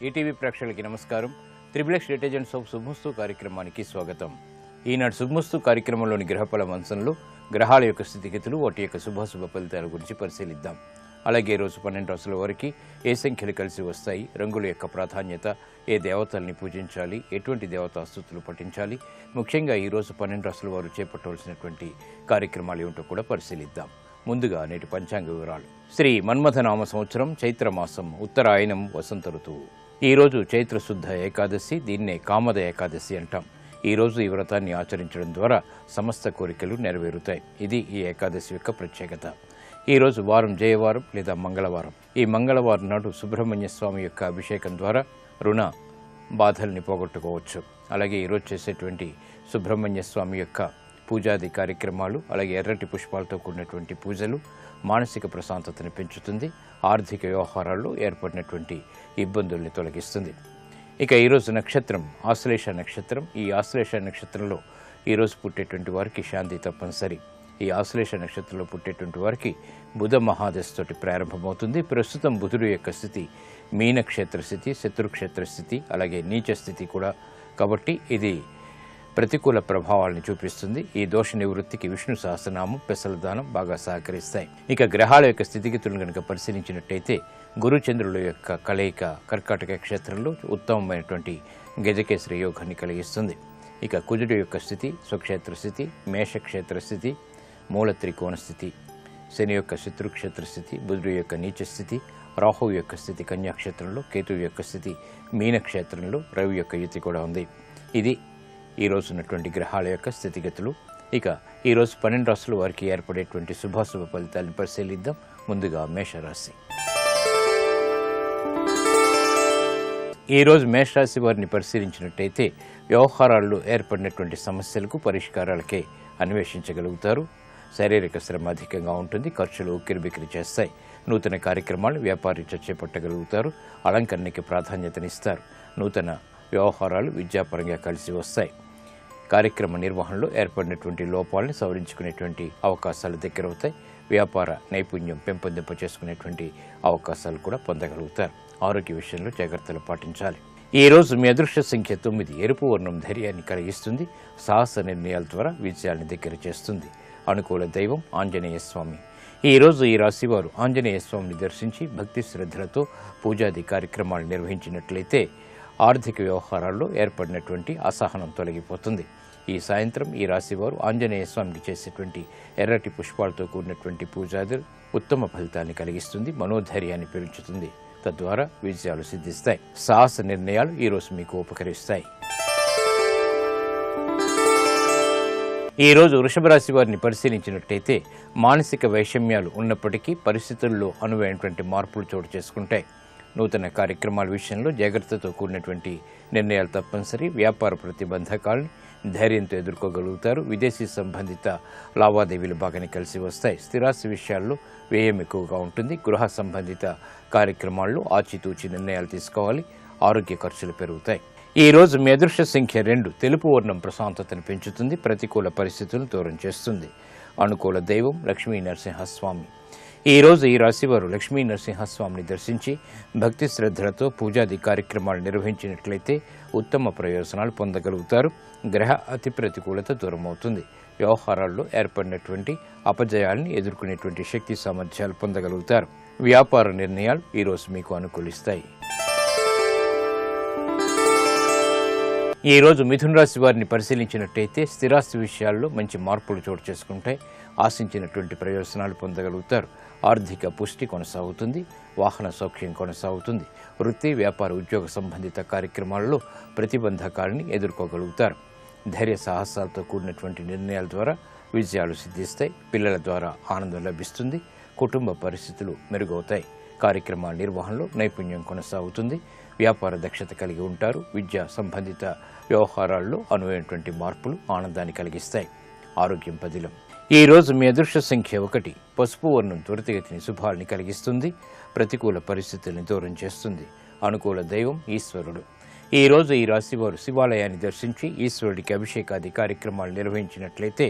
ETV ప్రేక్షకులకి నమస్కారం. Triple detergents of శుభమస్తు కార్యక్రమానికి స్వాగతం. ఈనాడు శుభమస్తు కార్యక్రమంలోని గ్రహఫల మంచంలో గ్రహాల యొక్క స్థితిగతులు, వాటి యొక్క శుభాశుభ ఫలితాల గురించి పరిశీలిద్దాం. అలాగే రోజు 12 రాసుల వారికి ఏ సంఖ్యలు కలిసి వస్తాయి, రంగుల యొక్క ప్రాధాన్యత, ఏ దేవతల్ని పూజించాలి, ఎటువంటి దేవతా స్తుతులు పఠించాలి, ముఖ్యంగా ఈరోజు 12 రాసుల వారు చేపట్టవలసినటువంటి కార్యక్రమాలు ఏమిటో కూడా పరిశీలిద్దాం. ముందుగా నేటి పంచాంగ వివరాలు. శ్రీ మన్మథనామ సంవత్సరం చైత్రమాసం, ఉత్తరాయణం, వసంత ఋతువు. ఈరోజు చైత్ర శుద్ధ ఏకాదశి, దీన్నే కామద ఏకాదశి అంటాం. ఈరోజు ఈ వ్రతాన్ని ఆచరించడం ద్వారా సమస్త కోరికలు నెరవేరుతాయి. ఇది ఈ ఏకాదశి యొక్క ప్రత్యేకత. ఈరోజు వారం జయవారం లేదా మంగళవారం. ఈ మంగళవారం నాడు సుబ్రహ్మణ్య స్వామి యొక్క అభిషేకం ద్వారా రుణ బాధల్ని పోగొట్టుకోవచ్చు. అలాగే ఈరోజు చేసేటువంటి సుబ్రహ్మణ్య స్వామి యొక్క పూజాది కార్యక్రమాలు, అలాగే ఎర్రటి పుష్పాలతో కూడినటువంటి పూజలు మానసిక ప్రశాంతతని పెంచుతుంది, ఆర్థిక వ్యవహారాల్లో ఏర్పడినటువంటి ఇబ్బందుల్ని తొలగిస్తుంది. ఇక ఈరోజు నక్షత్రం ఆశ్లేష నక్షత్రం. ఈ ఆశ్లేష నక్షత్రంలో ఈరోజు పుట్టేటువంటి వారికి శాంతి తప్పనిసరి. ఈ ఆశ్లేష నక్షత్రంలో పుట్టేటువంటి వారికి బుధ మహాదశతోటి ప్రారంభమవుతుంది. ప్రస్తుతం బుధుడు యొక్క స్థితి మీనక్షేత్ర స్థితి, శత్రుక్షేత్ర స్థితి, అలాగే నీచ స్థితి కూడా. కాబట్టి ఇది ప్రతికూల ప్రభావాలను చూపిస్తుంది. ఈ దోష నివృత్తికి విష్ణు సహస్రనామం, పెసలదానం బాగా సహకరిస్తాయి. ఇక గ్రహాల యొక్క స్థితిగతులను కనుక పరిశీలించినట్టయితే గురుచంద్రుల యొక్క కలయిక కర్కాటక క్షేత్రంలో ఉత్తమమైనటువంటి గజకేసరి యోగాన్ని కలిగిస్తుంది. ఇక కుజుడు యొక్క స్థితి స్వక్షేత్ర స్థితి, మేషక్షేత్ర స్థితి, మూల త్రికోణ స్థితి, శని యొక్క శత్రుక్షేత్ర స్థితి, బుధుడు యొక్క నీచ స్థితి, రాహువు యొక్క స్థితి కన్యాక్షేత్రంలో, కేతువు యొక్క స్థితి మీనక్షేత్రంలో, రవి యొక్క యుతి కూడా ఉంది. ఇది ఈరోజు ఉన్నటువంటి గ్రహాల యొక్క స్థితిగతులు. ఇక ఈరోజు 12 రాసుల వారికి ఏర్పడేటువంటి శుభాశుభ ఫలితాలను పరిశీలిద్దాం. ముందుగా మేషరాశి. ఈరోజు మేషరాశి వారిని పరిశీలించినట్టయితే వ్యవహారాల్లో ఏర్పడినటువంటి సమస్యలకు పరిష్కారాలకే అన్వేషించగలుగుతారు. శారీరక శ్రమ అధికంగా ఉంటుంది, ఖర్చులు ఉక్కిరిబిక్కిరి చేస్తాయి. నూతన కార్యక్రమాలు వ్యాపారీత్యా చేపట్టగలుగుతారు, అలంకరణకి ప్రాధాన్యతనిస్తారు. నూతన వ్యవహారాలు విద్యాపరంగా కలిసి వస్తాయి. కార్యక్రమ నిర్వహణలో ఏర్పడినటువంటి లోపాలను సవరించుకునేటువంటి అవకాశాలు దగ్గరవుతాయి. వ్యాపార నైపుణ్యం పెంపొందింప చేసుకునేటువంటి అవకాశాలు కూడా పొందగలుగుతారు. ఆరోగ్య విషయంలో జాగ్రత్తలు పాటించాలి. ఈ రోజు మీ అదృష్ట సంఖ్య 9. ఎరుపు వర్ణం ధైర్యాన్ని కలిగిస్తుంది. సాహస నిర్ణయాల ద్వారా విజయాన్ని దగ్గర చేస్తుంది. అనుకూల దైవం ఆంజనేయ స్వామి. ఈ రోజు ఈ రాశి వారు ఆంజనేయ స్వామిని దర్శించి భక్తి శ్రద్ధలతో పూజాది కార్యక్రమాలు నిర్వహించినట్లయితే ఆర్థిక వ్యవహారాల్లో ఏర్పడినటువంటి అసహనం తొలగిపోతుంది. ఈ సాయంత్రం ఈ రాశి వారు ఆంజనేయ స్వామికి చేసేటువంటి ఎర్రటి పుష్పాలతో కూడినటువంటి పూజాదులు ఉత్తమ ఫలితాన్ని కలిగిస్తుంది, మనోధైర్యాన్ని పెంచుతుంది. తద్వారా విజయాలు సిద్ధిస్తాయి. సాహస నిర్ణయాలు ఈరోజు మీకు ఉపకరిస్తాయి. ఈ రోజు వృషభ రాశి వారిని పరిశీలించినట్టయితే మానసిక వైషమ్యాలు ఉన్నప్పటికీ పరిస్థితుల్లో అనువైనటువంటి మార్పులు చోటు చేసుకుంటాయి. నూతన కార్యక్రమాల విషయంలో జాగ్రత్తతో కూడినటువంటి నిర్ణయాలు తప్పనిసరి. వ్యాపార ప్రతిబంధకాలను ధైర్యంతో ఎదుర్కోగలుగుతారు. విదేశీ సంబంధిత లావాదేవీలు బాగానే కలిసి వస్తాయి. స్థిరాస్తి విషయాల్లో వ్యయం ఎక్కువగా ఉంటుంది. గృహ సంబంధిత కార్యక్రమాల్లో ఆచితూచి నిర్ణయాలు తీసుకోవాలి. ఆరోగ్య ఖర్చులు పెరుగుతాయి. ఈ రోజు మీ అదృష్ట సంఖ్య 2. తెలుపు వర్ణం ప్రశాంతతను పెంచుతుంది, ప్రతికూల పరిస్థితులను దూరం చేస్తుంది. అనుకూల దైవం లక్ష్మీ నరసింహస్వామి. ఈ రోజు ఈ రాశివారు లక్ష్మీ నరసింహస్వామిని దర్శించి భక్తి శ్రద్ధలతో పూజాది కార్యక్రమాలు నిర్వహించినట్లయితే ఉత్తమ ప్రయోజనాలు పొందగలుగుతారు. గ్రహ అతి ప్రతికూలత దూరమవుతుంది. వ్యవహారాల్లో ఏర్పడినటువంటి అపజయాల్ని ఎదుర్కొనేటువంటి శక్తి సామర్థ్యాలు పొందగలుగుతారు. వ్యాపార నిర్ణయాలు ఈరోజు మీకు అనుకూలిస్తాయి. ఈ రోజు మిథున రాశి వారిని పరిశీలించినట్టయితే స్థిరాస్తి విషయాల్లో మంచి మార్పులు చోటు చేసుకుంటాయి. ఆశించినటువంటి ప్రయోజనాలు పొందగలుగుతారు. ఆర్థిక పుష్టి కొనసాగుతుంది. వాహన సౌఖ్యం కొనసాగుతుంది. వృత్తి వ్యాపార ఉద్యోగ సంబంధిత కార్యక్రమాల్లో ప్రతిబంధకాలని ఎదుర్కోగలుగుతారు. ధైర్య సాహసాలతో కూడినటువంటి నిర్ణయాల ద్వారా విజయాలు సిద్ధిస్తాయి. పిల్లల ద్వారా ఆనందం లభిస్తుంది. కుటుంబ పరిస్థితులు మెరుగవుతాయి. కార్యక్రమాల నిర్వహణలో నైపుణ్యం కొనసాగుతుంది. వ్యాపార దక్షత కలిగి ఉంటారు. విద్యా సంబంధిత వ్యవహారాల్లో అనువైనటువంటి మార్పులు ఆనందాన్ని కలిగిస్తాయి. ఆరోగ్యం పదిలం. ఈ రోజు మీ అదృష్ట సంఖ్య 1. పసుపు వర్ణం త్వరితగతిని శుభాల్ని కలిగిస్తుంది. ప్రతికూల పరిస్థితుల్ని దూరం చేస్తుంది. అనుకూల దైవం ఈశ్వరుడు. ఈ రోజు ఈ రాశి వారు శివాలయాన్ని దర్శించి ఈశ్వరుడికి అభిషేకాది కార్యక్రమాలు నిర్వహించినట్లయితే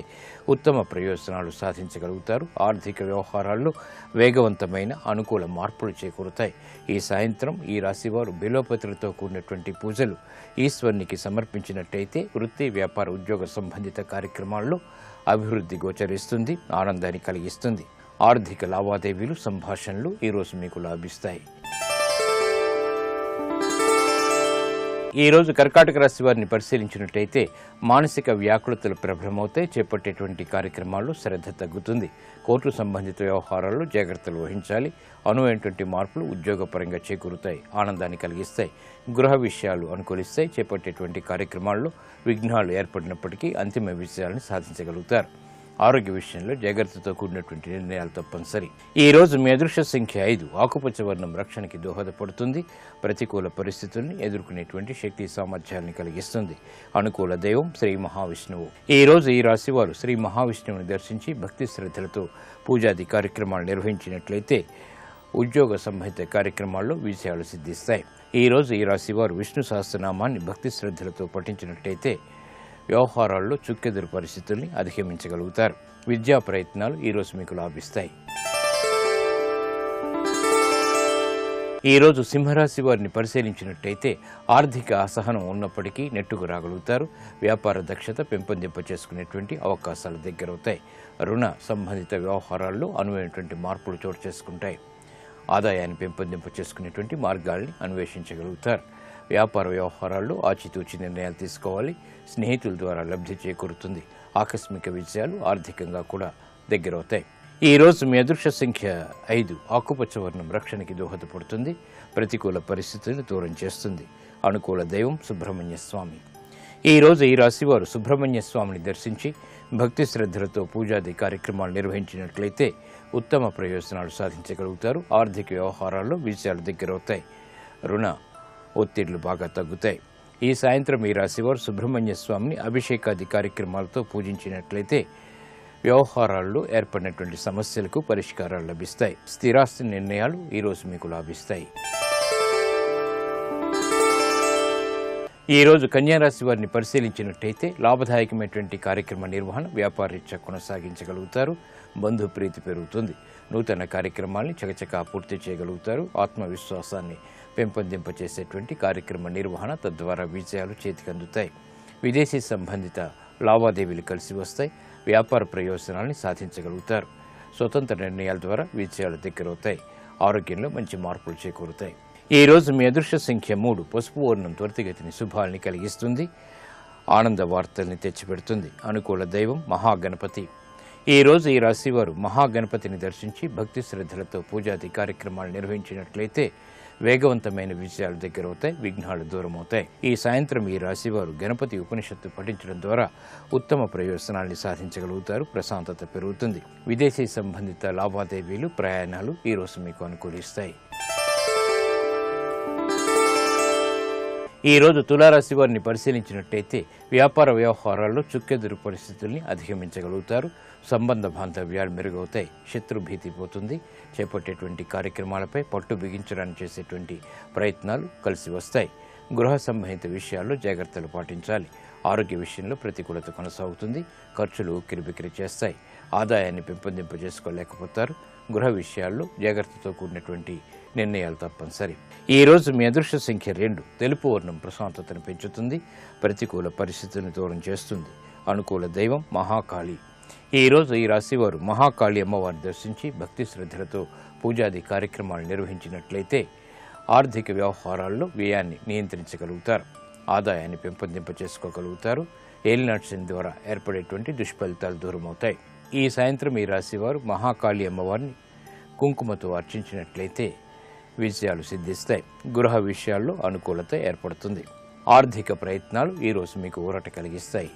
ఉత్తమ ప్రయోజనాలు సాధించగలుగుతారు. ఆర్థిక వ్యవహారాల్లో వేగవంతమైన అనుకూల మార్పులు చేకూరుతాయి. ఈ సాయంత్రం ఈ రాశి వారు బిల్వపత్రులతో కూడినటువంటి పూజలు ఈశ్వరునికి సమర్పించినట్లయితే వృత్తి, వ్యాపార, ఉద్యోగ సంబంధిత కార్యక్రమాల్లో అభివృద్ధి గోచరిస్తుంది, ఆనందాన్ని కలిగిస్తుంది. ఆర్థిక లావాదేవీలు, సంభాషణలు ఈరోజు మీకు లాభిస్తాయి. ఈ రోజు కర్కాటక రాశి వారిని పరిశీలించినట్లయితే మానసిక వ్యాకులతలు ప్రబలమవుతాయి. చేపట్టేటువంటి కార్యక్రమాల్లో శ్రద్ధ తగ్గుతుంది. కోర్టు సంబంధిత వ్యవహారాల్లో జాగ్రత్తలు వహించాలి. అనువైనటువంటి మార్పులు ఉద్యోగపరంగా చేకూరుతాయి, ఆనందాన్ని కలిగిస్తాయి. గృహ విషయాలు అనుకూలిస్తాయి. చేపట్టేటువంటి కార్యక్రమాల్లో విఘ్నాలు ఏర్పడినప్పటికీ అంతిమ విజయాలను సాధించగలుగుతారు. ఆరోగ్య విషయంలో జాగ్రత్తతో కూడినటువంటి నిర్ణయాలు తప్పనిసరి. ఈ రోజు మీ అదృష్ట సంఖ్య 5. ఆకుపచ్చ వర్ణం రక్షణకి దోహదపడుతుంది. ప్రతికూల పరిస్థితుల్ని ఎదుర్కొనేటువంటి శక్తి సామర్థ్యాన్ని కలిగిస్తుంది. అనుకూల దైవం శ్రీ మహావిష్ణువు. ఈ రోజు ఈ రాశి వారు శ్రీ మహావిష్ణువుని దర్శించి భక్తి శ్రద్ధలతో పూజాది కార్యక్రమాలు నిర్వహించినట్లయితే ఉద్యోగ సంబంధిత కార్యక్రమాల్లో విజయాలు సిద్ధిస్తాయి. ఈ రోజు ఈ రాశి వారు విష్ణు సహస్రనామాన్ని భక్తి శ్రద్ధలతో పఠించినట్లయితే వ్యవహారాల్లో చుక్కెదురు పరిస్థితుల్ని అధిగమించగలుగుతారు. విద్యా ప్రయత్నాలు ఈరోజు మీకు లాభిస్తాయి. ఈరోజు సింహరాశి వారిని పరిశీలించినట్టయితే ఆర్థిక అసహనం ఉన్నప్పటికీ నెట్టుకు రాగలుగుతారు. వ్యాపార దక్షత పెంపొందింప చేసుకునేటువంటి అవకాశాలు దగ్గరవుతాయి. రుణ సంబంధిత వ్యవహారాల్లో అనువైనటువంటి మార్పులు చోటు చేసుకుంటాయి. ఆదాయాన్ని పెంపొందింప చేసుకునేటువంటి మార్గాల్ని అన్వేషించగలుగుతారు. వ్యాపార వ్యవహారాల్లో ఆచితూచి నిర్ణయాలు తీసుకోవాలి. స్నేహితుల ద్వారా లబ్ధి చేకూరుతుంది. ఆకస్మిక విజయాలు ఆర్థికంగా కూడా దగ్గరవుతాయి. ఈ రోజు మీ అదృష్ట సంఖ్య 5. ఆకుపచ్చ వర్ణం రక్షణకి దోహదపడుతుంది. ప్రతికూల పరిస్థితులను దూరం చేస్తుంది. అనుకూల దైవం సుబ్రహ్మణ్య స్వామి. ఈ రోజు ఈ రాశి వారు సుబ్రహ్మణ్య స్వామిని దర్శించి భక్తి శ్రద్ధలతో పూజాది కార్యక్రమాలు నిర్వహించినట్లయితే ఉత్తమ ప్రయోజనాలు సాధించగలుగుతారు. ఆర్థిక వ్యవహారాల్లో విజయాలు దగ్గరవుతాయి. రుణ ఒత్తిళ్లు బాగా తగ్గుతాయి. ఈ సాయంత్రం ఈ రాశివారు సుబ్రహ్మణ్య స్వామిని అభిషేకాది కార్యక్రమాలతో పూజించినట్లయితే వ్యవహారాల్లో ఏర్పడినటువంటి సమస్యలకు పరిష్కారాలు లభిస్తాయి. స్థిరాస్తి నిర్ణయాలు ఈరోజు మీకు లాభిస్తాయి. ఈ రోజు కన్యారాశి వారిని పరిశీలించినట్టయితే లాభదాయకమైనటువంటి కార్యక్రమ నిర్వహణ వ్యాపారరీత్యా కొనసాగించగలుగుతారు. బంధు ప్రీతి పెరుగుతుంది. నూతన కార్యక్రమాల్ని చకచకా పూర్తి చేయగలుగుతారు. ఆత్మవిశ్వాసాన్ని పెంపొందింపచేసేటువంటి కార్యక్రమ నిర్వహణ తద్వారా విజయాలు చేతికందుతాయి. విదేశీ సంబంధిత లావాదేవీలు కలిసి వస్తాయి. వ్యాపార ప్రయోజనాల్ని సాధించగలుగుతారు. స్వతంత్ర నిర్ణయాల ద్వారా విజయాలు దగ్గరవుతాయి. ఆరోగ్యంలో మంచి మార్పులు చేకూరుతాయి. ఈ రోజు మీ అదృష్ట సంఖ్య 3. పసుపు వర్ణం త్వరితగతిని శుభాల్ని కలిగిస్తుంది. ఆనంద వార్తల్ని తెచ్చిపెడుతుంది. అనుకూల దైవం మహాగణపతి. ఈ రోజు ఈ రాశివారు మహాగణపతిని దర్శించి భక్తి శ్రద్ధలతో పూజాది కార్యక్రమాలు నిర్వహించినట్లయితే వేగవంతమైన విజయాలు దగ్గరవుతాయి. విఘ్నాలు దూరమవుతాయి. ఈ సాయంత్రం ఈ రాశివారు గణపతి ఉపనిషత్తు పఠించడం ద్వారా ఉత్తమ ప్రయోజనాల్ని సాధించగలుగుతారు. ప్రశాంతత పెరుగుతుంది. విదేశీ సంబంధిత లావాదేవీలు, ప్రయాణాలు ఈరోజు మీకు అనుకూలిస్తాయి. ఈ రోజు తులారాశి వారిని పరిశీలించినట్టయితే వ్యాపార వ్యవహారాల్లో చుక్కెదురు పరిస్థితుల్ని అధిగమించగలుగుతారు. సంబంధ బాంధవ్యాలు మెరుగవుతాయి. శత్రు భీతి పోతుంది. చేపట్టేటువంటి కార్యక్రమాలపై పట్టు బిగించడానికి చేసేటువంటి ప్రయత్నాలు కలిసి వస్తాయి. గృహ సంబంధిత విషయాల్లో జాగ్రత్తలు పాటించాలి. ఆరోగ్య విషయంలో ప్రతికూలత కొనసాగుతుంది. ఖర్చులు ఉక్కిరిబిక్కిరి చేస్తాయి. ఆదాయాన్ని పెంపొందింపజేసుకోలేకపోతారు. గృహ విషయాల్లో జాగ్రత్తతో కూడినటువంటి నిర్ణయాలు తప్పనిసరి. ఈ రోజు మీ అదృష్ట సంఖ్య 2. తెలుపు వర్ణం ప్రశాంతతను పెంచుతుంది. ప్రతికూల పరిస్థితులను దూరం చేస్తుంది. అనుకూల దైవం మహాకాళి. ఈ రోజు ఈ రాశివారు మహాకాళి అమ్మవారిని దర్శించి భక్తి శ్రద్ధలతో పూజాది కార్యక్రమాలు నిర్వహించినట్లయితే ఆర్థిక వ్యవహారాల్లో వ్యయాన్ని నియంత్రించగలుగుతారు. ఆదాయాన్ని పెంపొందింపచేసుకోగలుగుతారు. ఏలినాటి శని ద్వారా ఏర్పడేటువంటి దుష్ఫలితాలు దూరమవుతాయి. ఈ సాయంత్రం ఈ రాశివారు మహాకాళి అమ్మవారిని కుంకుమతో అర్చించినట్లయితే విజయాలు సిద్ధిస్తాయి. గృహ విషయాల్లో అనుకూలత ఏర్పడుతుంది. ఆర్థిక ప్రయత్నాలు ఈరోజు మీకు ఊరట కలిగిస్తాయి.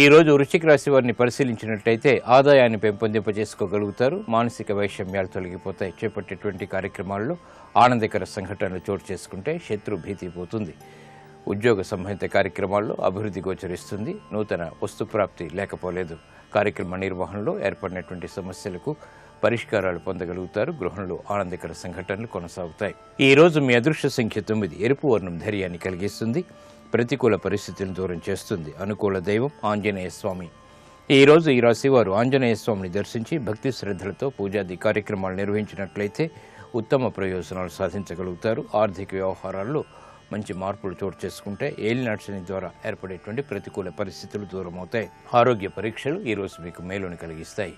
ఈ రోజు వృశ్చిక రాశి వారిని పరిశీలించినట్లయితే ఆదాయాన్ని పెంపొందింపజేసుకోగలుగుతారు. మానసిక వైషమ్యాలు తొలగిపోతాయి. చేపట్టేటువంటి కార్యక్రమాల్లో ఆనందకర సంఘటనలు చోటు చేసుకుంటే శత్రు భీతి పోతుంది. ఉద్యోగ సంబంధిత కార్యక్రమాల్లో అభివృద్ధి గోచరిస్తుంది. నూతన వస్తు ప్రాప్తి లేకపోలేదు. కార్యక్రమ నిర్వహణలో ఏర్పడినటువంటి సమస్యలకు పరిష్కారాలు పొందగలుగుతారు. గృహంలో ఆనందకర సంఘటనలు కొనసాగుతాయి. ఈ రోజు మీ అదృష్ట సంఖ్య 9. ఎరుపు వర్ణం ధైర్యాన్ని కలిగిస్తుంది. ప్రతికూల పరిస్థితులను దూరం చేస్తుంది. అనుకూల దైవం ఆంజనేయ స్వామి. ఈ రోజు ఈ రాశి వారు ఆంజనేయ స్వామిని దర్శించి భక్తి శ్రద్ధలతో పూజాది కార్యక్రమాలు నిర్వహించినట్లయితే ఉత్తమ ప్రయోజనాలు సాధించగలుగుతారు. ఆర్థిక వ్యవహారాల్లో మంచి మార్పులు చోటు చేసుకుంటే ఏలినాటి శని ద్వారా ఏర్పడేటువంటి ప్రతికూల పరిస్థితులు దూరం అవుతాయి. ఆరోగ్య పరీక్షలు ఈ రోజు మీకు మేలుని కలిగిస్తాయి.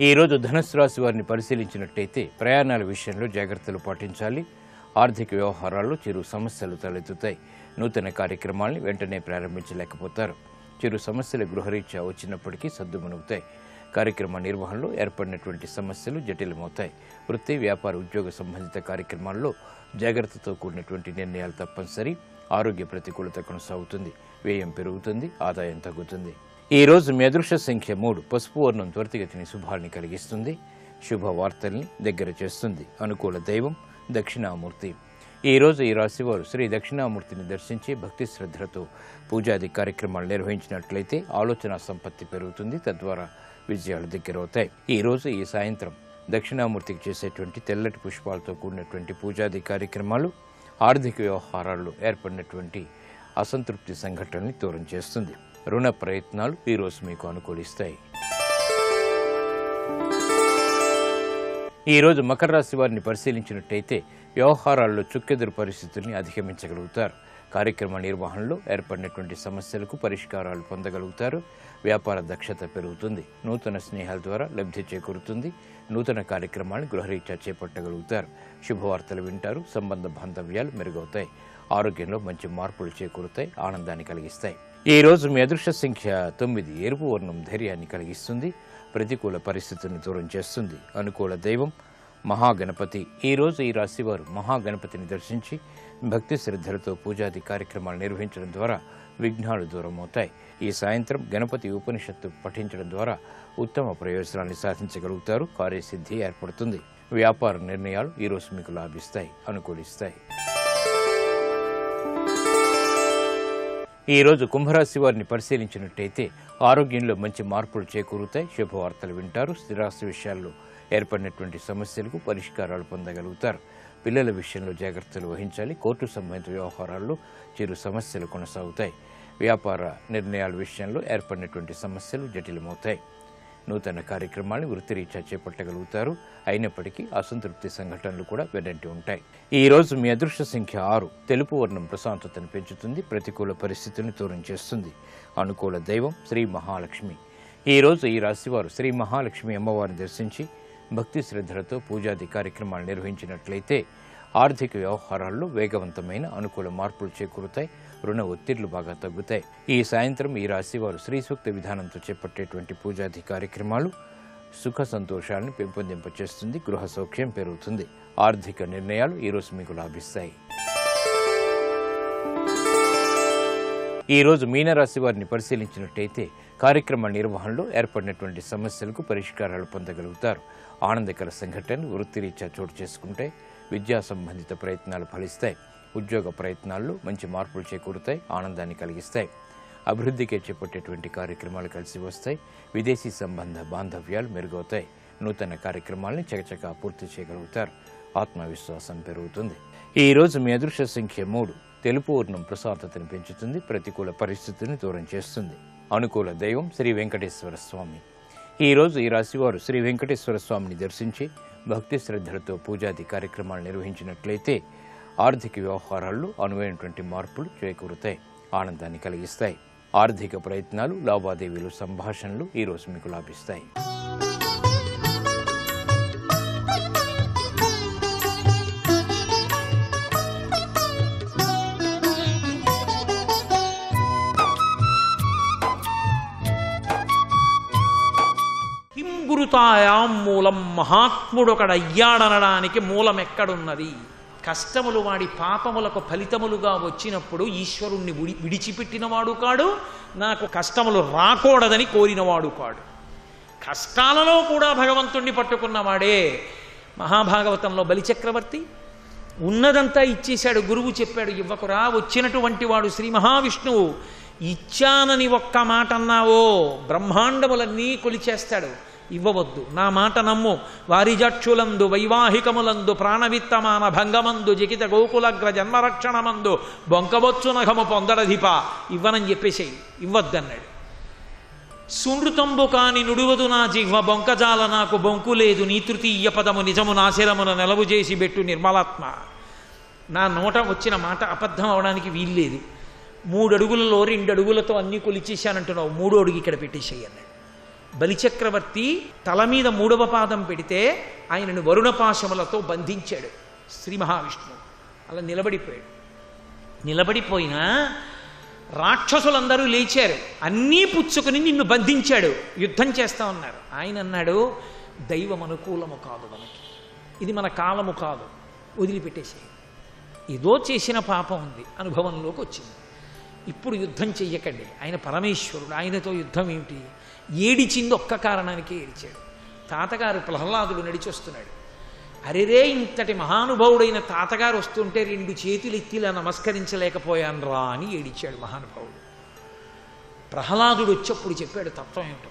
ఈ రోజు ధనుస్సు రాశి వారిని పరిశీలించినట్లయితే ప్రయాణాల విషయంలో జాగ్రత్తలు పాటించాలి. ఆర్థిక వ్యవహారాల్లో చిరు సమస్యలు తలెత్తుతాయి. నూతన కార్యక్రమాల్ని వెంటనే ప్రారంభించలేకపోతారు. చిరు సమస్యలు గృహరీత్యా వచ్చినప్పటికీ సద్దుమణుగుతాయి. కార్యక్రమ నిర్వహణలో ఏర్పడినటువంటి సమస్యలు జటిలమవుతాయి. వృత్తి, వ్యాపార, ఉద్యోగ సంబంధిత కార్యక్రమాల్లో జాగ్రత్తతో కూడినటువంటి నిర్ణయాలు తప్పనిసరి. ఆరోగ్య ప్రతికూలత కొనసాగుతుంది. వ్యయం పెరుగుతుంది. ఆదాయం తగ్గుతుంది. ఈ రోజు మీ అదృష్ట సంఖ్య 3. పసుపు వర్ణం త్వరితగతిని శుభాల్ని కలిగిస్తుంది. శుభవార్తల్ని దగ్గర చేస్తుంది. అనుకూల దైవం దక్షిణామూర్తి. ఈ రోజు ఈ రాశి వారు శ్రీ దక్షిణామూర్తిని దర్శించి భక్తి శ్రద్ధలతో పూజాది కార్యక్రమాలు నిర్వహించినట్లయితే ఆలోచన సంపత్తి పెరుగుతుంది. తద్వారా విజయాలు దగ్గరవుతాయి. ఈ రోజు ఈ సాయంత్రం దక్షిణామూర్తికి చేసేటువంటి తెల్లటి పుష్పాలతో కూడినటువంటి పూజాది కార్యక్రమాలు ఆర్థిక వ్యవహారాల్లో ఏర్పడినటువంటి అసంతృప్తి సంఘటనని దూరం చేస్తుంది. రుణ ప్రయత్నాలు ఈ రోజు మీకు అనుకూలిస్తాయి. ఈ రోజు మకర రాశి వారిని పరిశీలించినట్టయితే వ్యవహారాల్లో చుక్కెదురు పరిస్థితుల్ని అధిగమించగలుగుతారు. కార్యక్రమ నిర్వహణలో ఏర్పడినటువంటి సమస్యలకు పరిష్కారాలు పొందగలుగుతారు. వ్యాపార దక్షత పెరుగుతుంది. నూతన స్నేహాల ద్వారా లబ్ధి చేకూరుతుంది. నూతన కార్యక్రమాలను గృహరీత్యా చేపట్టగలుగుతారు. శుభవార్తలు వింటారు. సంబంధ బాంధవ్యాలు మెరుగవుతాయి. ఆరోగ్యంలో మంచి మార్పులు చేకూరుతాయి. ఆనందాన్ని కలిగిస్తాయి. ఈ రోజు మీ అదృష్ట సంఖ్య 9. ఎరుపు వర్ణం ధైర్యాన్ని కలిగిస్తుంది. ప్రతికూల పరిస్థితులను దూరం చేస్తుంది. అనుకూల దైవం మహాగణపతి. ఈ రోజు ఈ రాశి వారు మహాగణపతిని దర్శించి భక్తి శ్రద్ధలతో పూజాది కార్యక్రమాలు నిర్వహించడం ద్వారా విఘ్నాలు దూరం అవుతాయి. ఈ సాయంత్రం గణపతి ఉపనిషత్తు పఠించడం ద్వారా ఉత్తమ ప్రయోజనాన్ని సాధించగలుగుతారు. కార్యసిద్ధి ఏర్పడుతుంది. వ్యాపార నిర్ణయాలు ఈ రోజు మీకు లాభిస్తాయి, అనుకూలిస్తాయి. ఈ రోజు కుంభరాశి వారిని పరిశీలించినట్టయితే ఆరోగ్యంలో మంచి మార్పులు చేకూరుతాయి. శుభవార్తలు వింటారు. స్థిరాస్తి విషయాల్లో ఏర్పడినటువంటి సమస్యలకు పరిష్కారాలు పొందగలుగుతారు. పిల్లల విషయంలో జాగ్రత్తలు వహించాలి. కోర్టు సంబంధిత వ్యవహారాల్లో చిరు సమస్యలు కొనసాగుతాయి. వ్యాపార నిర్ణయాల విషయంలో ఏర్పడినటువంటి సమస్యలు జటిలమవుతాయి. నూతన కార్యక్రమాలను వృత్తిరీత్యా చేపట్టగలుగుతారు. అయినప్పటికీ అసంతృప్తి సంఘటనలు కూడా వెన్నంటి ఉంటాయి. ఈ రోజు మీ అదృష్ట సంఖ్య 6. తెలుపు వర్ణం ప్రశాంతతను పెంచుతుంది. ప్రతికూల పరిస్థితులను దూరం చేస్తుంది. అనుకూల దైవం శ్రీ మహాలక్ష్మి. ఈ రోజు ఈ రాశివారు శ్రీ మహాలక్ష్మి అమ్మవారిని దర్శించి భక్తి శ్రద్ధలతో పూజాది కార్యక్రమాలు నిర్వహించినట్లయితే ఆర్థిక వ్యవహారాల్లో వేగవంతమైన అనుకూల మార్పులు చేకూరుతాయి. రుణ ఒత్తిళ్లు బాగా తగ్గుతాయి. ఈ సాయంత్రం ఈ రాశివారు శ్రీ సూక్త విధానంతో చేపట్టేటువంటి పూజాది కార్యక్రమాలు సుఖ సంతోషాలను పెంపొందింపచేస్తుంది. గృహ సౌఖ్యం పెరుగుతుంది. ఆర్థిక నిర్ణయాలు ఈ రోజు మీకు లాభిస్తాయి. ఈ రోజు మీనరాశి వారిని పరిశీలించినట్టయితే కార్యక్రమ నిర్వహణలో ఏర్పడినటువంటి సమస్యలకు పరిష్కారాలు పొందగలుగుతారు. ఆనందకర సంఘటనలు వృత్తిరీత్యా చోటు చేసుకుంటే విద్యా సంబంధిత ప్రయత్నాలు ఫలిస్తాయి. ఉద్యోగ ప్రయత్నాల్లో మంచి మార్పులు చేకూరుతాయి. ఆనందాన్ని కలిగిస్తాయి. అభివృద్ధికే చేపట్టేటువంటి కార్యక్రమాలు కలిసి వస్తాయి. విదేశీ సంబంధ బాంధవ్యాలు మెరుగవుతాయి. నూతన కార్యక్రమాలను చకచకా పూర్తి చేయగలుగుతారు. ఆత్మవిశ్వాసం పెరుగుతుంది. ఈ రోజు మీ అదృష్ట సంఖ్య 3. తెలుపు వర్ణం ప్రశాంతతను పెంచుతుంది. ప్రతికూల పరిస్థితులను దూరం చేస్తుంది. అనుకూల దైవం శ్రీ వెంకటేశ్వర స్వామి. ఈ రోజు ఈ రాశివారు శ్రీ వెంకటేశ్వర స్వామిని దర్శించి భక్తి శ్రద్ధలతో పూజాది కార్యక్రమాలు నిర్వహించినట్లయితే ఆర్థిక వ్యవహారాల్లో అనువైనటువంటి మార్పులు చేకూరుతాయి. ఆనందాన్ని కలిగిస్తాయి. ఆర్థిక ప్రయత్నాలు, లావాదేవీలు, సంభాషణలు ఈ రోజు మీకు లాభిస్తాయి. కింగురుతాయాం మూలం, మహాత్ముడొకడయ్యాడనడానికి మూలం ఎక్కడున్నది? కష్టములు వాడి పాపములకు ఫలితములుగా వచ్చినప్పుడు ఈశ్వరుణ్ణి విడిచిపెట్టినవాడు కాడు, నాకు కష్టములు రాకూడదని కోరినవాడు కాడు. కష్టాలలో కూడా భగవంతుణ్ణి పట్టుకున్నవాడే. మహాభాగవతంలో బలిచక్రవర్తి ఉన్నదంతా ఇచ్చేశాడు. గురువు చెప్పాడు ఇవ్వకురా. వచ్చినటువంటి వాడు శ్రీ మహావిష్ణువు. ఇచ్చానని ఒక్క మాట అన్నావో బ్రహ్మాండములన్నీ కొలిచేస్తాడు. ఇవ్వవద్దు, నా మాట నమ్ము. వారిజక్షులందు వైవాహికములందు ప్రాణవిత్తమాన భంగమందు జికిత గోకులగ్ర జన్మరక్షణమందు బొంకవచ్చు నఘము పొందడధిప, ఇవ్వనని చెప్పేసేయి, ఇవ్వద్దన్నాడు. సునృతంబు కాని నుడువదు నా జిహ్వ బొంకజాల నాకు బొంకు లేదు, నీ తృతీయ పదము నిజము నాశరమున నెలవు చేసి పెట్టు నిర్మలాత్మ. నా నోట వచ్చిన మాట అబద్ధం అవడానికి వీల్లేదు. 3 అడుగులలో 2 అడుగులతో అన్నీ కొలిచేశానంటున్నావు, 3వ అడుగు ఇక్కడ పెట్టేసేయి అన్నాడు. బలిచక్రవర్తి తల మీద 3వ పాదం పెడితే ఆయనను వరుణపాశములతో బంధించాడు శ్రీ మహావిష్ణువు. అలా నిలబడిపోయాడు. నిలబడిపోయినా రాక్షసులందరూ లేచారు, అన్నీ పుచ్చుకుని నిన్ను బంధించాడు, యుద్ధం చేస్తా ఉన్నారు. ఆయన అన్నాడు, దైవం అనుకూలము కాదు, మనకి ఇది మన కాలము కాదు, వదిలిపెట్టేసేయి. ఏదో చేసిన పాపం ఉంది, అనుభవంలోకి వచ్చింది, ఇప్పుడు యుద్ధం చెయ్యకండి. ఆయన పరమేశ్వరుడు, ఆయనతో యుద్ధం ఏమిటి? ఏడిచింది ఒక్క కారణానికే ఏడిచాడు. తాతగారు ప్రహ్లాదుడు నడిచొస్తున్నాడు. అరెరే, ఇంతటి మహానుభావుడైన తాతగారు వస్తుంటే 2 చేతులు ఎత్తిలా నమస్కరించలేకపోయాను రా అని ఏడిచాడు మహానుభావుడు. ప్రహ్లాదుడు వచ్చప్పుడు చెప్పాడు తత్వం ఏమిటో.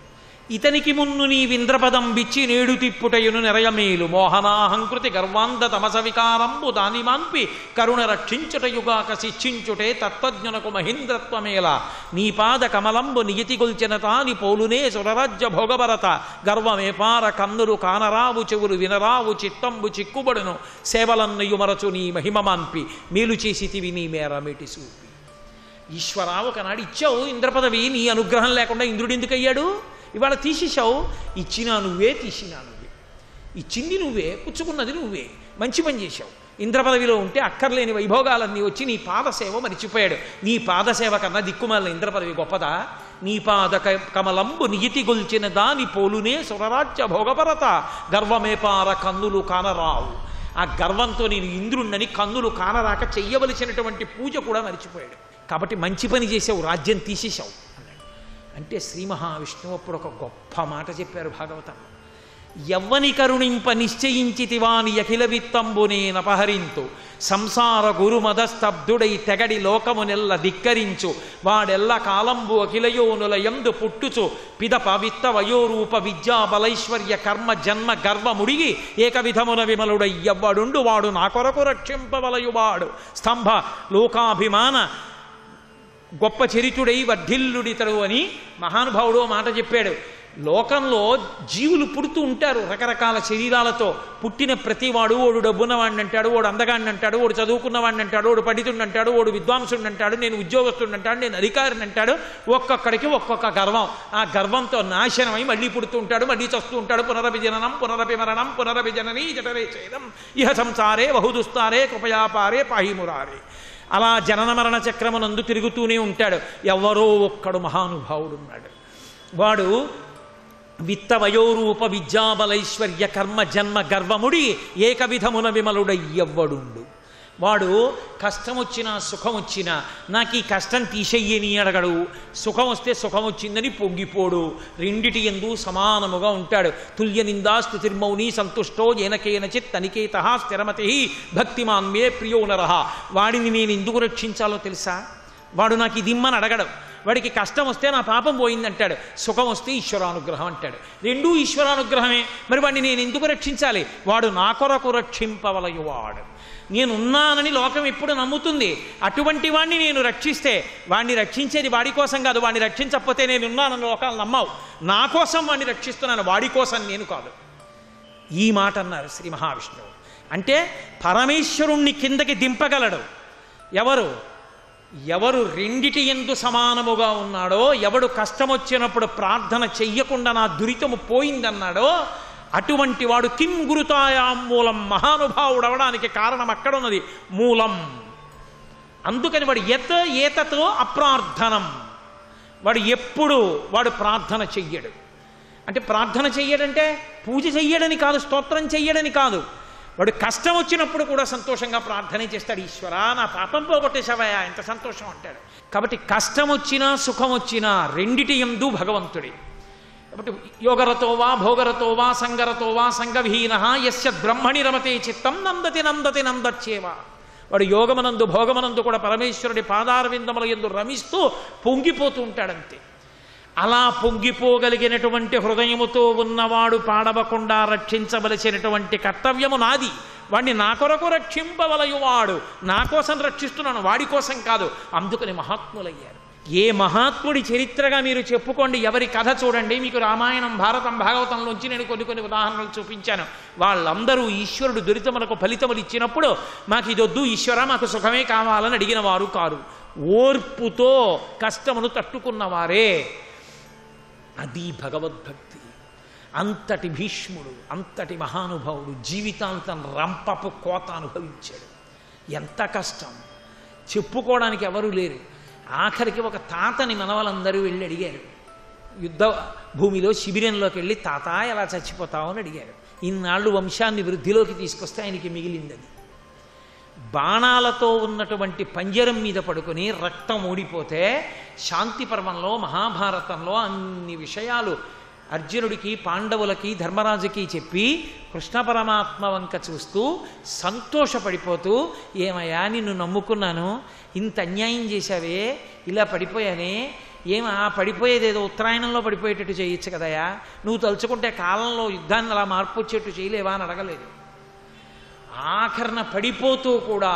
ఇతనికి మున్ను నీ వింద్రపదం బిచ్చి నేడు తిప్పుటయును నెరయమేలు మోహనాహంకృతి గర్వాంధ తమస వికారంబు దాని మాన్పి కరుణ రక్షించుటయుగాక శిక్షించుటే తత్వజ్ఞునకు మహీంద్రత్వమేల నీ పాద కమలంబు నియతి గొల్చెన తాని పోలునే సురరాజ్య భోగభరత గర్వమేపార కన్నులు కానరావు చెవులు వినరావు చిత్తంబు చిక్కుబడును సేవలన్నయు మరచు నీ మహిమ మాన్పి మేలు చేసితివి నీ మేర మేటి సూపి. ఈశ్వరా, ఒకనాడు ఇచ్చావు ఇంద్రపదవి, నీ అనుగ్రహం లేకుండా ఇంద్రుడు ఎందుకు అయ్యాడు? ఇవాళ తీసేశావు. ఇచ్చినా నువ్వే, తీసినా నువ్వే. ఇచ్చింది నువ్వే, పుచ్చుకున్నది నువ్వే. మంచి పని చేశావు. ఇంద్రపదవిలో ఉంటే అక్కర్లేని వైభోగాలన్నీ వచ్చి నీ పాదసేవ మరిచిపోయాడు. నీ పాదసేవ కన్నా దిక్కుమాలిన ఇంద్రపదవి గొప్పదా? నీ పాద కమలంబు నియతి గొల్చిన దాని పోలునే సురరాజ్య భోగపరత గర్వమేపార కన్నులు కానరావు. ఆ గర్వంతో నేను ఇంద్రుణ్ణని కన్నులు కానరాక చెయ్యవలసినటువంటి పూజ కూడా మరిచిపోయాడు. కాబట్టి మంచి పని చేసావు, రాజ్యం తీసేశావు అన్నాడు. అంటే శ్రీ మహావిష్ణువు అప్పుడు ఒక గొప్ప మాట చెప్పారు భాగవతంలో. యవ్వని కరుణింప నిశ్చయించితివాని అఖిల విత్తంబునేనపహరింతు సంసార గురుమదస్తబ్దుడై తెగడి లోకమునెల్ల ధిక్కరించు వాడెల్ల కాలంబు అఖిలయోనులయందు పుట్టుచు పిదప విత్త వయోరూప విద్యా బలైశ్వర్య కర్మ జన్మ గర్వముడిగి ఏక విధమున విమలుడయ్యవ్వడుండు వాడు నా కొరకు రక్షింపవలయువాడు స్తంభ లోకాభిమాన గొప్ప చరితుడై వర్ధిల్లుడితడు అని మహానుభావుడు మాట చెప్పాడు. లోకంలో జీవులు పుడుతూ ఉంటారు రకరకాల శరీరాలతో. పుట్టిన ప్రతివాడు ఓడు డబ్బున్నవాడిని అంటాడు, ఓడు అందగాడిని అంటాడు, ఓడు చదువుకున్నవాడిని అంటాడు, ఓడు పండితుడిని అంటాడు, ఓడు విద్వాంసుడిని అంటాడు, నేను ఉద్యోగస్తుడిని అంటాడు, నేను అధికారిని అంటాడు. ఒక్కొక్కడికి ఒక్కొక్క గర్వం. ఆ గర్వంతో నాశనమై మళ్ళీ పుడుతూ ఉంటాడు, మళ్ళీ చస్తూ ఉంటాడు. పునరపి జననం పునరపి మరణం పునరపి జననీ జఠరే ఛేదం ఇహ సంసారే బహుదుస్తారే కృపయాపారే పాహిమురారే. అలా జనన మరణ చక్రమునందు తిరుగుతూనే ఉంటాడు. ఎవరో ఒక్కడు మహానుభావుడు ఉన్నాడు. వాడు విత్త వయోరూప విద్యాబలైశ్వర్య కర్మ జన్మ గర్వముడి ఏక విధమున విమలుడయ్యవ్వడుండు. వాడు కష్టం వచ్చినా సుఖం వచ్చినా నాకు ఈ కష్టం తీసేయని అడగడు, సుఖం వస్తే సుఖం వచ్చిందని పొంగిపోడు, రెండిటి యందు సమానముగా ఉంటాడు. తుల్య నిందాస్తు తిర్మౌని సంతుష్టో ఏనకేనచిత్ అనికేత స్థిరమతి భక్తిమాన్ మే ప్రియో నరహ. వాడిని నేను ఎందుకు రక్షించాలో తెలుసా? వాడు నాకు ఇది ఇమ్మని అడగడు. వాడికి కష్టం వస్తే నా పాపం పోయిందంటాడు, సుఖం వస్తే ఈశ్వరానుగ్రహం అంటాడు. రెండూ ఈశ్వరానుగ్రహమే. మరి వాడిని నేను ఎందుకు రక్షించాలి? వాడు నా కొరకు రక్షింపవలయువాడు. నేనున్నానని లోకం ఎప్పుడు నమ్ముతుంది. అటువంటి వాడిని నేను రక్షిస్తే, వాడిని రక్షించేది వాడి కోసం కాదు. వాడిని రక్షించకపోతే నేనున్నానని లోకాలు నమ్మవు. నా కోసం వాడిని రక్షిస్తున్నాను, వాడి కోసం నేను కాదు. ఈ మాట అన్నారు శ్రీ మహావిష్ణువు. అంటే పరమేశ్వరుణ్ణి కిందకి దింపగలడు ఎవరు రెండిటి యందు సమానముగా ఉన్నాడో, ఎవడు కష్టం వచ్చినప్పుడు ప్రార్థన చెయ్యకుండా నా దురితము పోయిందన్నాడో అటువంటి వాడు కిం గురుతాయాం మూలం. మహానుభావుడు అవడానికి కారణం అక్కడున్నది, మూలం. అందుకని వాడు ఏతతో అప్రార్థనం. వాడు ప్రార్థన చెయ్యడు. అంటే ప్రార్థన చెయ్యడంటే పూజ చెయ్యడని కాదు, స్తోత్రం చెయ్యడని కాదు. వాడు కష్టం వచ్చినప్పుడు కూడా సంతోషంగా ప్రార్థన చేస్తాడు. ఈశ్వరా, నా పాపం పోగొట్టేశావయ్యా, ఎంత సంతోషం అంటాడు. కాబట్టి కష్టం వచ్చినా సుఖం వచ్చినా రెండిటి యందు భగవంతుడి. కాబట్టి యోగరతో వా భోగరతో వా సంగరతో వా సంగవిహీన యస్య బ్రహ్మణి రమతే చిత్తం నందతి నందతి నందచ్చేవా. వాడు యోగమనందు భోగమనందు కూడా పరమేశ్వరుడి పాదారవిందముల యందు రమిస్తూ పొంగిపోతూ ఉంటాడంతే. అలా పొంగిపోగలిగినటువంటి హృదయముతో ఉన్నవాడు పాడవకుండా రక్షించవలసినటువంటి కర్తవ్యము నాది. వాడిని నా కొరకు రక్షింపవలయువాడు, నా కోసం రక్షిస్తున్నాను, వాడి కోసం కాదు. అందుకని మహాత్ములయ్యారు. ఏ మహాత్ముడి చరిత్రగా మీరు చెప్పుకోండి, ఎవరి కథ చూడండి, మీకు రామాయణం భారతం భాగవతంలోంచి నేను కొన్ని ఉదాహరణలు చూపించాను. వాళ్ళందరూ ఈశ్వరుడు దురితములకు ఫలితములు ఇచ్చినప్పుడు మాకు ఇదొద్దు ఈశ్వర, మాకు సుఖమే కావాలని అడిగిన వారు కారు. ఓర్పుతో కష్టమును తట్టుకున్నవారే. అది భగవద్భక్తి. అంతటి భీష్ముడు, అంతటి మహానుభావుడు జీవితాంతం రంపపు కోత అనుభవించాడు. ఎంత కష్టం చెప్పుకోవడానికి ఎవరూ లేరు. ఆఖరికి ఒక తాతని మనవలందరూ వెళ్ళి అడిగారు. యుద్ధ భూమిలో శిబిరంలోకి వెళ్ళి, తాత ఎలా చచ్చిపోతావు అని అడిగారు. ఇన్నాళ్ళు వంశాన్ని వృద్ధిలోకి తీసుకొస్తే ఆయనకి మిగిలింది అది. బాణాలతో ఉన్నటువంటి పంజరం మీద పడుకొని రక్తం ఊడిపోతే శాంతి పర్వంలో మహాభారతంలో అన్ని విషయాలు అర్జునుడికి, పాండవులకి, ధర్మరాజుకి చెప్పి కృష్ణ పరమాత్మ వంక చూస్తూ సంతోషపడిపోతూ, ఏమయ్యా నిన్ను నమ్ముకున్నాను, ఇంత అన్యాయం చేశావే, ఇలా పడిపోయానే, ఆ పడిపోయేదేదో ఉత్తరాయణంలో పడిపోయేటట్టు చేయొచ్చు కదయా, నువ్వు తలుచుకుంటే కాలంలో యుద్ధాన్ని అలా మార్పు వచ్చేట్టు చేయలేవా అని అడగలేదు. ఆఖరణ పడిపోతూ కూడా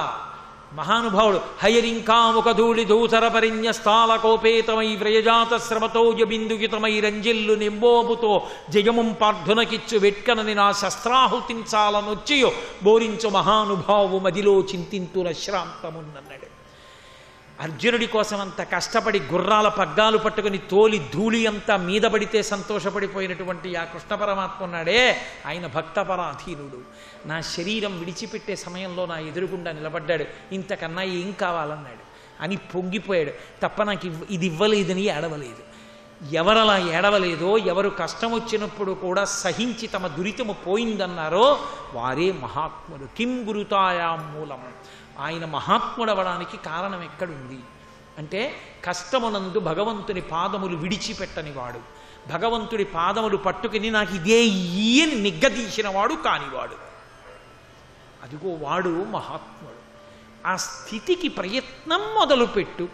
మహానుభావుడు హయరింకాముక ధూళి దూసర పరిన్యస్థాలకోపేతమై వ్రయజాత శ్రమతోజ బిందుగితమై రంజిల్లు నింబోబుతో జయముం పార్థునకిచ్చు వెట్కనని నా శస్త్రాహుతించాలనొచ్చియో బోరించు మహానుభావు మదిలో చింతింతున శ్రాంతమున్నన్నాడు. అర్జునుడి కోసం అంత కష్టపడి గుర్రాల పగ్గాలు పట్టుకుని తోలి ధూళి అంతా మీద పడితే సంతోషపడిపోయినటువంటి ఆ కృష్ణ పరమాత్మ ఉన్నాడే, ఆయన భక్తపరాధీనుడు. నా శరీరం విడిచిపెట్టే సమయంలో నా ఎదురుగుండా నిలబడ్డాడు, ఇంతకన్నా ఏం కావాలన్నాడు అని పొంగిపోయాడు తప్ప నాకు ఇది ఇవ్వలేదని ఏడవలేదు. ఎవరలా ఏడవలేదో, ఎవరు కష్టం వచ్చినప్పుడు కూడా సహించి తమ దురితము పోయిందన్నారో వారే మహాత్ములు. కిం గురుతాయాం మూలం. ఆయన మహాత్ముడవడానికి కారణం ఎక్కడుంది అంటే, కష్టమునందు భగవంతుని పాదములు విడిచిపెట్టనివాడు, భగవంతుడి పాదములు పట్టుకుని నాకు ఇదే ఈయని నిగ్గదీసినవాడు కానివాడు. అదిగో వాడు మహాత్ముడు. ఆ స్థితికి ప్రయత్నం మొదలుపెట్టు.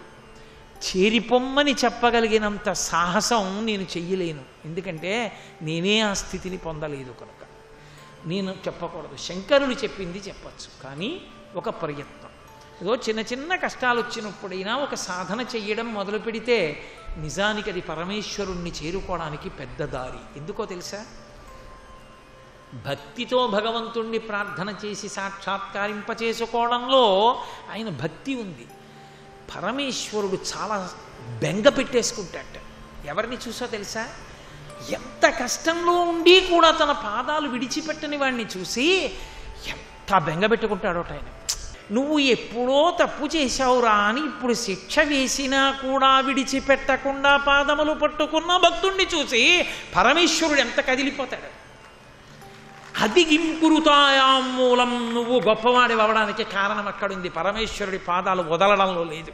చేరిపొమ్మని చెప్పగలిగినంత సాహసం నేను చెయ్యలేను, ఎందుకంటే నేనే ఆ స్థితిని పొందలేదు కనుక నేను చెప్పకూడదు. శంకరులు చెప్పింది చెప్పచ్చు, కానీ ఒక ప్రయత్నం. ఏదో చిన్న చిన్న కష్టాలు వచ్చినప్పుడైనా ఒక సాధన చెయ్యడం మొదలు పెడితే నిజానికి అది పరమేశ్వరుణ్ణి చేరుకోవడానికి పెద్ద దారి. ఎందుకో తెలుసా? భక్తితో భగవంతుణ్ణి ప్రార్థన చేసి సాక్షాత్కారింపచేసుకోవడంలో ఆయన భక్తి ఉంది. పరమేశ్వరుడు చాలా బెంగ పెట్టేసుకుంటాట. ఎవరిని చూసో తెలుసా? ఎంత కష్టంలో ఉండి కూడా తన పాదాలు విడిచిపెట్టని వాడిని చూసి ఎంత బెంగ పెట్టుకుంటాడోట ఆయన. నువ్వు ఎప్పుడో తప్పు చేశావురా అని ఇప్పుడు శిక్ష వేసినా కూడా విడిచిపెట్టకుండా పాదములు పట్టుకున్న భక్తుణ్ణి చూసి పరమేశ్వరుడు ఎంత కదిలిపోతాడు. అది గింకురుతాయాం మూలం. నువ్వు గొప్పవాడి అవ్వడానికి కారణం అక్కడుంది, పరమేశ్వరుడి పాదాలు వదలడంలో లేదు.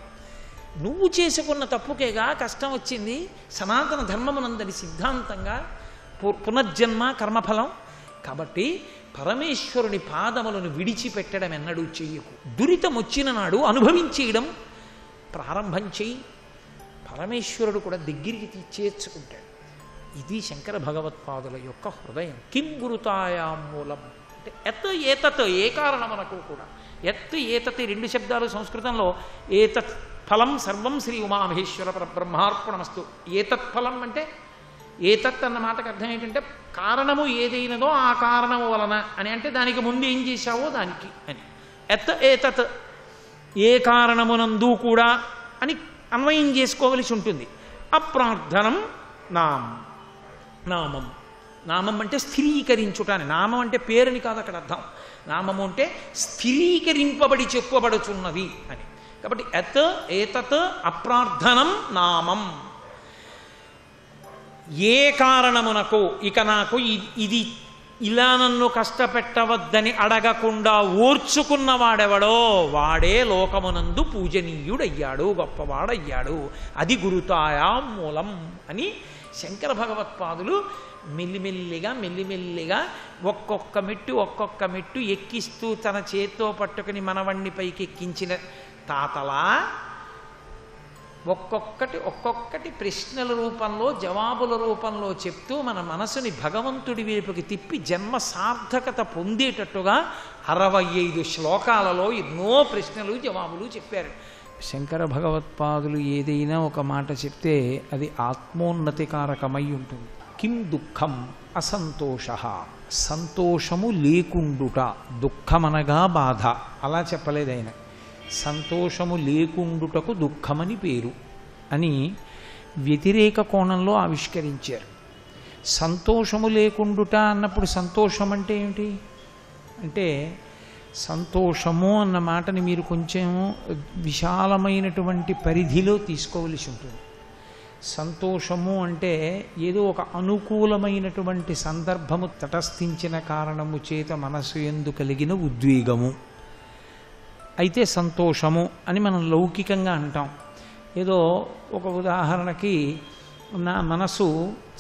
నువ్వు చేసుకున్న తప్పుకేగా కష్టం వచ్చింది. సనాతన ధర్మమునందరి సిద్ధాంతంగా పునర్జన్మ కర్మఫలం. కాబట్టి పరమేశ్వరుని పాదములను విడిచిపెట్టడం ఎన్నడూ చెయ్యకు. దురితం వచ్చిన నాడు అనుభవించేయడం ప్రారంభం చెయ్యి. పరమేశ్వరుడు కూడా దగ్గరికి చేర్చుకుంటాడు. ఇది శంకర భగవత్పాదుల యొక్క హృదయం. కిం గురుతాయాం మూలం అంటే ఎత్ ఏతత్, ఏ కారణమునకు కూడా. ఎత్ ఏతత్ రెండు శబ్దాలు సంస్కృతంలో. ఏతత్ ఫలం సర్వం శ్రీ ఉమామహేశ్వర పరబ్రహ్మార్పణమస్తు. ఏతత్ ఫలం అంటే, ఏతత్ అన్న మాటకు అర్థం ఏంటంటే కారణము ఏదైనదో ఆ కారణము వలన అని, అంటే దానికి ముందు ఏం చేశావో దానికి అని. ఎత్ ఏతత్, ఏ కారణమునందు కూడా అని అన్వయం చేసుకోవలసి ఉంటుంది. అప్రార్థనం నామం. నామం అంటే స్థిరీకరించుట అని. నామం అంటే పేరుని కాదు అక్కడ అర్థం. నామము అంటే స్థిరీకరింపబడి చెప్పబడుచున్నది అని. కాబట్టి ఎత్ ఏతత్ అప్రార్థనం నామం. ఏ కారణమునకు ఇక నాకు ఇది ఇలా నన్ను కష్టపెట్టవద్దని అడగకుండా ఓర్చుకున్నవాడెవడో వాడే లోకమునందు పూజనీయుడయ్యాడు, గొప్పవాడయ్యాడు. అది గురుతాయాం మూలం అని శంకర భగవత్పాదులు మెల్లిమెల్లిగా ఒక్కొక్క మెట్టు ఎక్కిస్తూ తన చేత్తో పట్టుకుని మనవణ్ణి పైకి ఎక్కించిన తాతలా ఒక్కొక్కటి ప్రశ్నల రూపంలో జవాబుల రూపంలో చెప్తూ మన మనసుని భగవంతుడి వైపుకి తిప్పి జన్మ సార్థకత పొందేటట్టుగా 65 శ్లోకాలలో ఎన్నో ప్రశ్నలు జవాబులు చెప్పారు. శంకర భగవత్పాదులు ఏదైనా ఒక మాట చెప్తే అది ఆత్మోన్నతికారకమై ఉంటుంది. కిం దుఃఖం అసంతోష, సంతోషము లేకుండుట, దుఃఖమనగా బాధ అలా చెప్పలేదు ఆయన. సంతోషము లేకుండుటకు దుఃఖమని పేరు అని వ్యతిరేక కోణంలో ఆవిష్కరించారు. సంతోషము లేకుండుట అన్నప్పుడు సంతోషం అంటే ఏమిటి అంటే, సంతోషము అన్న మాటని మీరు కొంచెం విశాలమైనటువంటి పరిధిలో తీసుకోవలసి ఉంటుంది. సంతోషము అంటే ఏదో ఒక అనుకూలమైనటువంటి సందర్భము తటస్థించిన కారణము చేత మనసు యందు కలిగిన ఉద్వేగము అయితే సంతోషము అని మనం లౌకికంగా అంటాం. ఏదో ఒక ఉదాహరణకి నా మనసు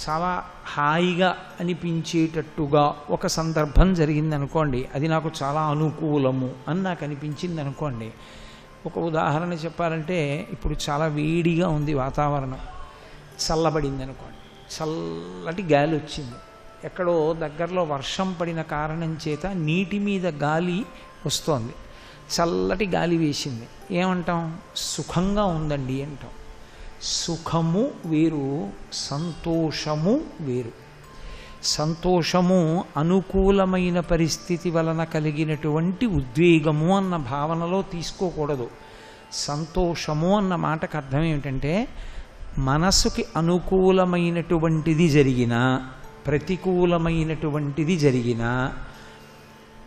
చాలా హాయిగా అనిపించేటట్టుగా ఒక సందర్భం జరిగిందనుకోండి, అది నాకు చాలా అనుకూలము అని నాకు అనిపించింది అనుకోండి. ఒక ఉదాహరణ చెప్పాలంటే, ఇప్పుడు చాలా వేడిగా ఉంది వాతావరణం, చల్లబడింది అనుకోండి, చల్లటి గాలి వచ్చింది, ఎక్కడో దగ్గరలో వర్షం పడిన కారణం చేత నీటి మీద గాలి వస్తోంది, చల్లటి గాలి వేసింది, ఏమంటాం? సుఖంగా ఉందండి అంటాం. సుఖము వేరు, సంతోషము వేరు. సంతోషము అనుకూలమైన పరిస్థితి వలన కలిగినటువంటి ఉద్వేగము అన్న భావనలో తీసుకోకూడదు. సంతోషము అన్న మాటకు అర్థం ఏమిటంటే, మనసుకి అనుకూలమైనటువంటిది జరిగినా ప్రతికూలమైనటువంటిది జరిగినా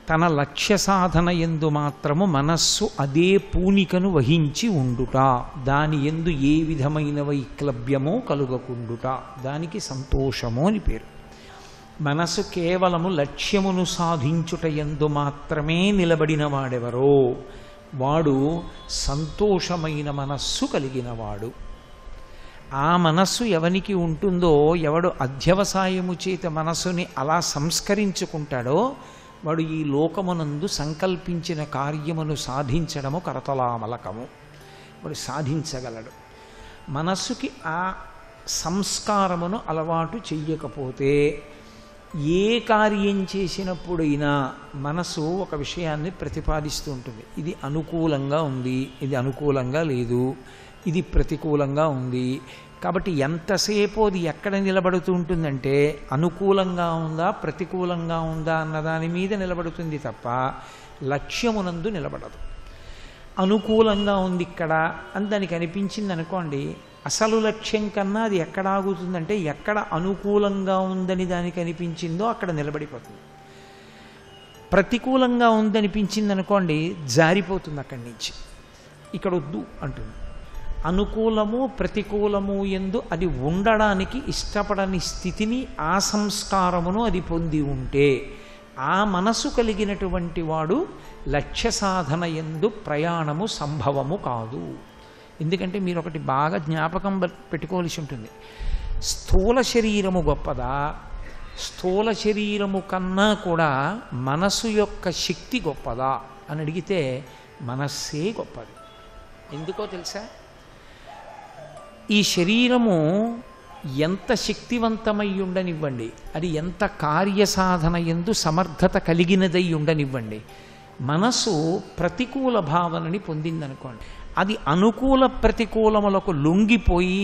తన లక్ష్య సాధన యందు మాత్రము మనస్సు అదే పూనికను వహించి ఉండుట, దాని యందు ఏ విధమైన వైక్లభ్యమో కలుగకుండుట, దానికి సంతోషము అని పేరు. మనసు కేవలము లక్ష్యమును సాధించుట యందు మాత్రమే నిలబడిన వాడెవరో వాడు సంతోషమైన మనస్సు కలిగినవాడు. ఆ మనస్సు ఎవనికి ఉంటుందో, ఎవడు అధ్యవసాయము చేత మనస్సుని అలా సంస్కరించుకుంటాడో వాడు ఈ లోకమునందు సంకల్పించిన కార్యమును సాధించడము కరతలామలకము, వాడు సాధించగలడు. మనస్సుకి ఆ సంస్కారమును అలవాటు చెయ్యకపోతే ఏ కార్యం చేసినప్పుడైనా మనసు ఒక విషయాన్ని ప్రతిపాదిస్తూ ఉంటుంది. ఇది అనుకూలంగా ఉంది, ఇది అనుకూలంగా లేదు, ఇది ప్రతికూలంగా ఉంది. కాబట్టి ఎంతసేపు అది ఎక్కడ నిలబడుతూ ఉంటుందంటే, అనుకూలంగా ఉందా ప్రతికూలంగా ఉందా అన్నదాని మీద నిలబడుతుంది తప్ప లక్ష్యమునందు నిలబడదు. అనుకూలంగా ఉంది ఇక్కడ అని దానికి అనిపించింది అనుకోండి, అసలు లక్ష్యం కన్నా అది ఎక్కడ ఆగుతుందంటే, ఎక్కడ అనుకూలంగా ఉందని దానికి అనిపించిందో అక్కడ నిలబడిపోతుంది. ప్రతికూలంగా ఉందనిపించింది అనుకోండి, జారిపోతుంది అక్కడి నుంచి, ఇక్కడ వద్దు అంటుంది. అనుకూలము ప్రతికూలము యందు అది ఉండడానికి ఇష్టపడని స్థితిని, ఆ సంస్కారమును అది పొంది ఉంటే ఆ మనసు కలిగినటువంటి వాడు లక్ష్య సాధన యందు ప్రయాణము సంభవము కాదు. ఎందుకంటే మీరు ఒకటి బాగా జ్ఞాపకం పెట్టుకోవాల్సి ఉంటుంది. స్థూల శరీరము గొప్పదా, స్థూల శరీరము కన్నా కూడా మనసు యొక్క శక్తి గొప్పదా అని అడిగితే మనస్సే గొప్పది. ఎందుకో తెలుసా? ఈ శరీరము ఎంత శక్తివంతమై ఉండనివ్వండి, అది ఎంత కార్యసాధన యందు సమర్థత కలిగినదై ఉండనివ్వండి, మనసు ప్రతికూల భావనని పొందిందనుకోండి, అది అనుకూల ప్రతికూలములకు లొంగిపోయి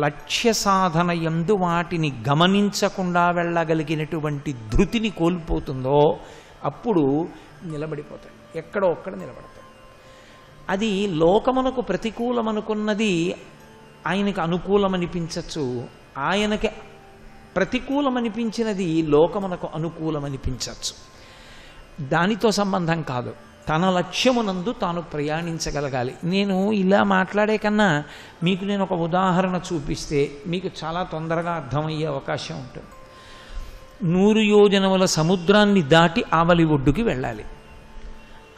లక్ష్య సాధన యందు వాటిని గమనించకుండా వెళ్ళగలిగినటువంటి ధృతిని కోల్పోతుందో అప్పుడు నిలబడిపోతాడు, ఎక్కడో ఒక్కడ నిలబడతాడు. అది లోకమునకు ప్రతికూలమనుకున్నది ఆయనకు అనుకూలమనిపించవచ్చు, ఆయనకి ప్రతికూలమనిపించినది లోకమునకు అనుకూలమనిపించవచ్చు. దానితో సంబంధం కాదు, తన లక్ష్యమునందు తాను ప్రయాణించగలగాలి. నేను ఇలా మాట్లాడే కన్నా మీకు నేను ఒక ఉదాహరణ చూపిస్తే మీకు చాలా తొందరగా అర్థమయ్యే అవకాశం ఉంటుంది. 100 యోజనముల సముద్రాన్ని దాటి ఆవలి ఒడ్డుకి వెళ్ళాలి.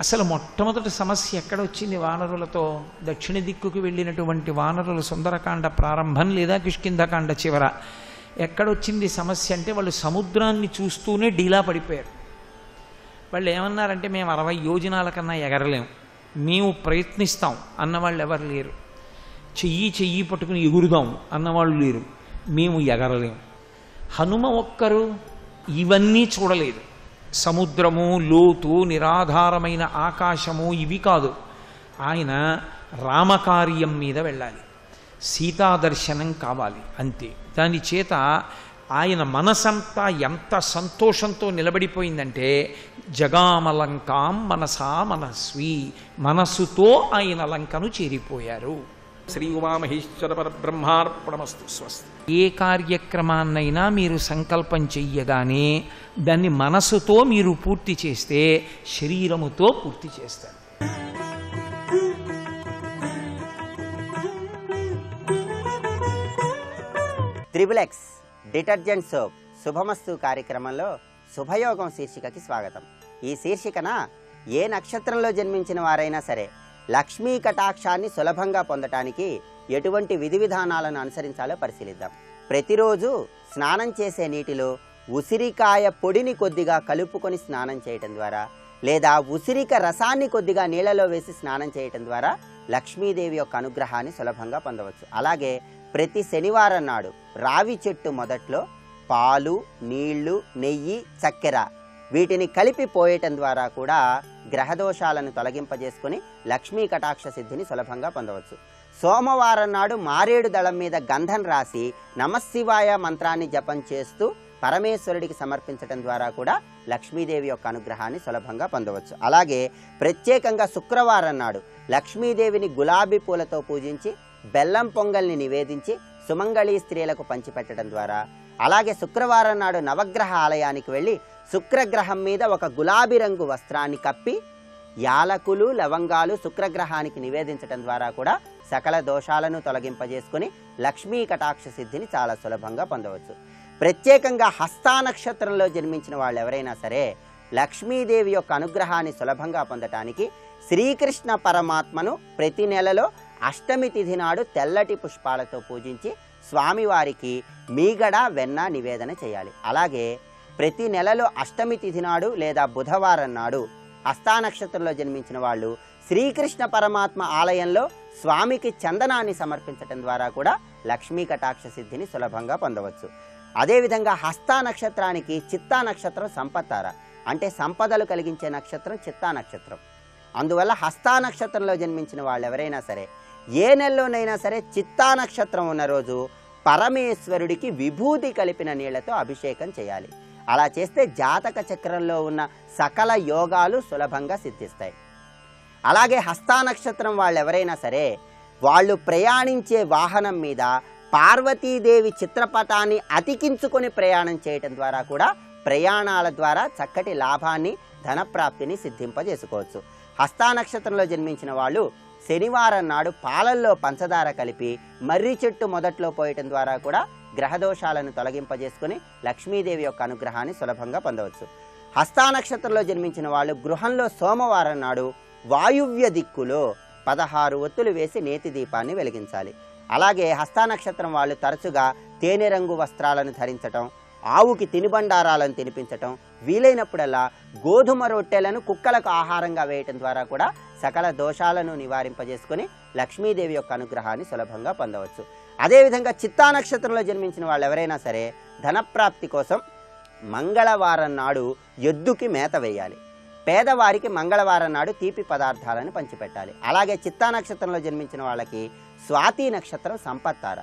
అసలు మొట్టమొదటి సమస్య ఎక్కడ వచ్చింది వానరులతో? దక్షిణ దిక్కుకు వెళ్ళినటువంటి వానరులు సుందరకాండ ప్రారంభం లేదా కిష్కింధకాండ చివర ఎక్కడొచ్చింది సమస్య అంటే వాళ్ళు సముద్రాన్ని చూస్తూనే డీలా పడిపోయారు. వాళ్ళు ఏమన్నారంటే మేము 60 యోజనాల కన్నా ఎగరలేం, మేము ప్రయత్నిస్తాం అన్నవాళ్ళు ఎవరు లేరు. చెయ్యి పట్టుకుని ఎగురుదాం అన్నవాళ్ళు లేరు, మేము ఎగరలేం. హనుమ ఒక్కరు ఇవన్నీ చూడలేదు. సముద్రము, లోతు, నిరాధారమైన ఆకాశము ఇవి కాదు. ఆయన రామకార్యం మీద వెళ్ళాలి, సీతాదర్శనం కావాలి, అంతే. దాని చేత ఆయన మనసంతా ఎంత సంతోషంతో నిలబడిపోయిందంటే జగామలంకాం మనసా మనస్వి, మనస్సుతో ఆయన లంకను చేరిపోయారు. శ్రీ ఉమామహేశ్వర పరబ్రహ్మార్పణమస్తు. స్వస్తి. ఏ కార్యక్రమాన్నైనా మీరు సంకల్పం చెయ్యగానే దాన్ని మనసుతో మీరు పూర్తి చేస్తే శరీరముతో పూర్తి చేస్తారు. త్రిబులెక్స్ డిటర్జెంట్ సోప్ శుభమస్తు కార్యక్రమంలో శుభయోగం శీర్షికకి స్వాగతం. ఈ శీర్షికన ఏ నక్షత్రంలో జన్మించిన వారైనా సరే లక్ష్మీ కటాక్షాన్ని సులభంగా పొందటానికి ఎటువంటి విధి విధానాలను అనుసరించాలో పరిశీలిద్దాం. ప్రతిరోజు స్నానం చేసే నీటిలో ఉసిరికాయ పొడిని కొద్దిగా కలుపుకొని స్నానం చేయటం ద్వారా, లేదా ఉసిరిక రసాన్ని కొద్దిగా నీళ్లలో వేసి స్నానం చేయటం ద్వారా లక్ష్మీదేవి యొక్క అనుగ్రహాన్ని సులభంగా పొందవచ్చు. అలాగే ప్రతి శనివారం నాడు రావి చెట్టు మొదట్లో పాలు, నీళ్లు, నెయ్యి, చక్కెర వీటిని కలిపి పోయటం ద్వారా కూడా గ్రహదోషాలను తొలగింపజేసుకుని లక్ష్మీ కటాక్ష సిద్ధిని సులభంగా పొందవచ్చు. సోమవారం నాడు మారేడు దళం మీద గంధం రాసి నమశివాయ మంత్రాన్ని జపం చేస్తూ పరమేశ్వరుడికి సమర్పించడం ద్వారా కూడా లక్ష్మీదేవి యొక్క అనుగ్రహాన్ని సులభంగా పొందవచ్చు. అలాగే ప్రత్యేకంగా శుక్రవారం నాడు లక్ష్మీదేవిని గులాబీ పూలతో పూజించి బెల్లం పొంగల్ని నివేదించి సుమంగళీ స్త్రీలకు పంచిపెట్టడం ద్వారా, అలాగే శుక్రవారం నాడు నవగ్రహ ఆలయానికి వెళ్ళి శుక్రగ్రహం మీద ఒక గులాబీ రంగు వస్త్రాన్ని కప్పి యాలకులు, లవంగాలు శుక్రగ్రహానికి నివేదించడం ద్వారా కూడా సకల దోషాలను తొలగింపజేసుకుని లక్ష్మీ కటాక్ష సిద్ధిని చాలా సులభంగా పొందవచ్చు. ప్రత్యేకంగా హస్తా నక్షత్రంలో జన్మించిన వాళ్ళు ఎవరైనా సరే లక్ష్మీదేవి యొక్క అనుగ్రహాన్ని సులభంగా పొందటానికి శ్రీకృష్ణ పరమాత్మను ప్రతి నెలలో అష్టమి తిథి నాడు తెల్లటి పుష్పాలతో పూజించి స్వామివారికి మీగడ, వెన్న నివేదన చేయాలి. అలాగే ప్రతి నెలలో అష్టమి తిథి నాడు లేదా బుధవారం నాడు హస్తా నక్షత్రంలో జన్మించిన వాళ్ళు శ్రీకృష్ణ పరమాత్మ ఆలయంలో స్వామికి చందనాన్ని సమర్పించటం ద్వారా కూడా లక్ష్మీ కటాక్ష సిద్ధిని సులభంగా పొందవచ్చు. అదేవిధంగా హస్తా నక్షత్రానికి చిత్తా నక్షత్రం సంపత్తార, అంటే సంపదలు కలిగించే నక్షత్రం చిత్తా నక్షత్రం. అందువల్ల హస్తా నక్షత్రంలో జన్మించిన వాళ్ళు ఎవరైనా సరే ఏ నెలలోనైనా సరే చిత్తా నక్షత్రం ఉన్న రోజు పరమేశ్వరుడికి విభూతి కలిపిన నీళ్లతో అభిషేకం చేయాలి. అలా చేస్తే జాతక చక్రంలో ఉన్న సకల యోగాలు సులభంగా సిద్ధిస్తాయి. అలాగే హస్తా నక్షత్రం వాళ్ళు ఎవరైనా సరే వాళ్ళు ప్రయాణించే వాహనం మీద పార్వతీదేవి చిత్రపటాన్ని అతికించుకొని ప్రయాణం చేయటం ద్వారా కూడా ప్రయాణాల ద్వారా చక్కటి లాభాన్ని, ధనప్రాప్తిని సిద్ధింపజేసుకోవచ్చు. హస్తా నక్షత్రంలో జన్మించిన వాళ్ళు శనివారం నాడు పాలల్లో పంచదార కలిపి మర్రి చెట్టు మొదట్లో పోయటం ద్వారా కూడా గ్రహదోషాలను తొలగింపజేసుకుని లక్ష్మీదేవి యొక్క అనుగ్రహాన్ని సులభంగా పొందవచ్చు. హస్తా నక్షత్రంలో జన్మించిన వాళ్ళు గృహంలో సోమవారం నాడు వాయువ్య దిక్కులో 16 ఒత్తులు వేసి నేతి దీపాన్ని వెలిగించాలి. అలాగే హస్తా నక్షత్రం వాళ్ళు తరచుగా తేనె రంగు వస్త్రాలను ధరించటం, ఆవుకి తినుబండారాలను తినిపించటం, వీలైనప్పుడల్లా గోధుమ రొట్టెలను కుక్కలకు ఆహారంగా వేయటం ద్వారా కూడా సకల దోషాలను నివారింపజేసుకుని లక్ష్మీదేవి యొక్క అనుగ్రహాన్ని సులభంగా పొందవచ్చు. అదేవిధంగా చిత్తా నక్షత్రంలో జన్మించిన వాళ్ళు ఎవరైనా సరే ధనప్రాప్తి కోసం మంగళవారం నాడు ఎద్దుకి మేత వేయాలి. పేదవారికి మంగళవారం నాడు తీపి పదార్థాలను పంచిపెట్టాలి. అలాగే చిత్తా నక్షత్రంలో జన్మించిన వాళ్ళకి స్వాతి నక్షత్రం సంపత్తార,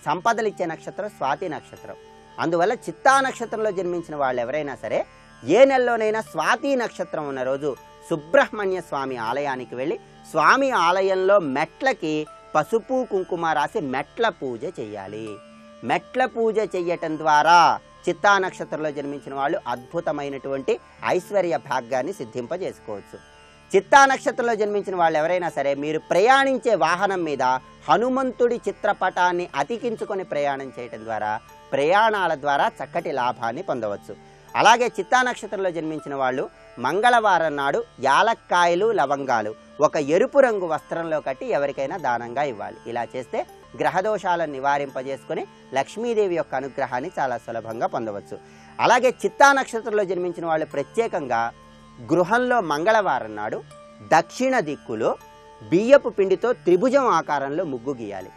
సంపదలిచ్చే నక్షత్రం స్వాతి నక్షత్రం. అందువల్ల చిత్తా నక్షత్రంలో జన్మించిన వాళ్ళు ఎవరైనా సరే ఏ నెలలోనైనా స్వాతి నక్షత్రం ఉన్న రోజు సుబ్రహ్మణ్య స్వామి ఆలయానికి వెళ్ళి స్వామి ఆలయంలో మెట్లకి పసుపు కుంకుమ రాసి మెట్ల పూజ చెయ్యాలి. మెట్ల పూజ చెయ్యటం ద్వారా చిత్తా నక్షత్రంలో జన్మించిన వాళ్ళు అద్భుతమైనటువంటి ఐశ్వర్య భాగ్యాన్ని సిద్ధింపజేసుకోవచ్చు. చిత్తా నక్షత్రంలో జన్మించిన వాళ్ళు ఎవరైనా సరే మీరు ప్రయాణించే వాహనం మీద హనుమంతుడి చిత్రపటాన్ని అతికించుకొని ప్రయాణం చేయటం ద్వారా ప్రయాణాల ద్వారా చక్కటి లాభాన్ని పొందవచ్చు. అలాగే చిత్తా నక్షత్రంలో జన్మించిన వాళ్ళు మంగళవారం నాడు యాలక్కాయలు లవంగాలు ఒక ఎరుపు రంగు వస్త్రంలో కట్టి ఎవరికైనా దానంగా ఇవ్వాలి. ఇలా చేస్తే గ్రహదోషాలను నివారింపజేసుకొని లక్ష్మీదేవి యొక్క అనుగ్రహాన్ని చాలా సులభంగా పొందవచ్చు. అలాగే చిత్తా నక్షత్రంలో జన్మించిన వాళ్ళు ప్రత్యేకంగా గృహంలో మంగళవారం నాడు దక్షిణ దిక్కులో బియ్యపు పిండితో త్రిభుజం ఆకారంలో ముగ్గు గీయాలి.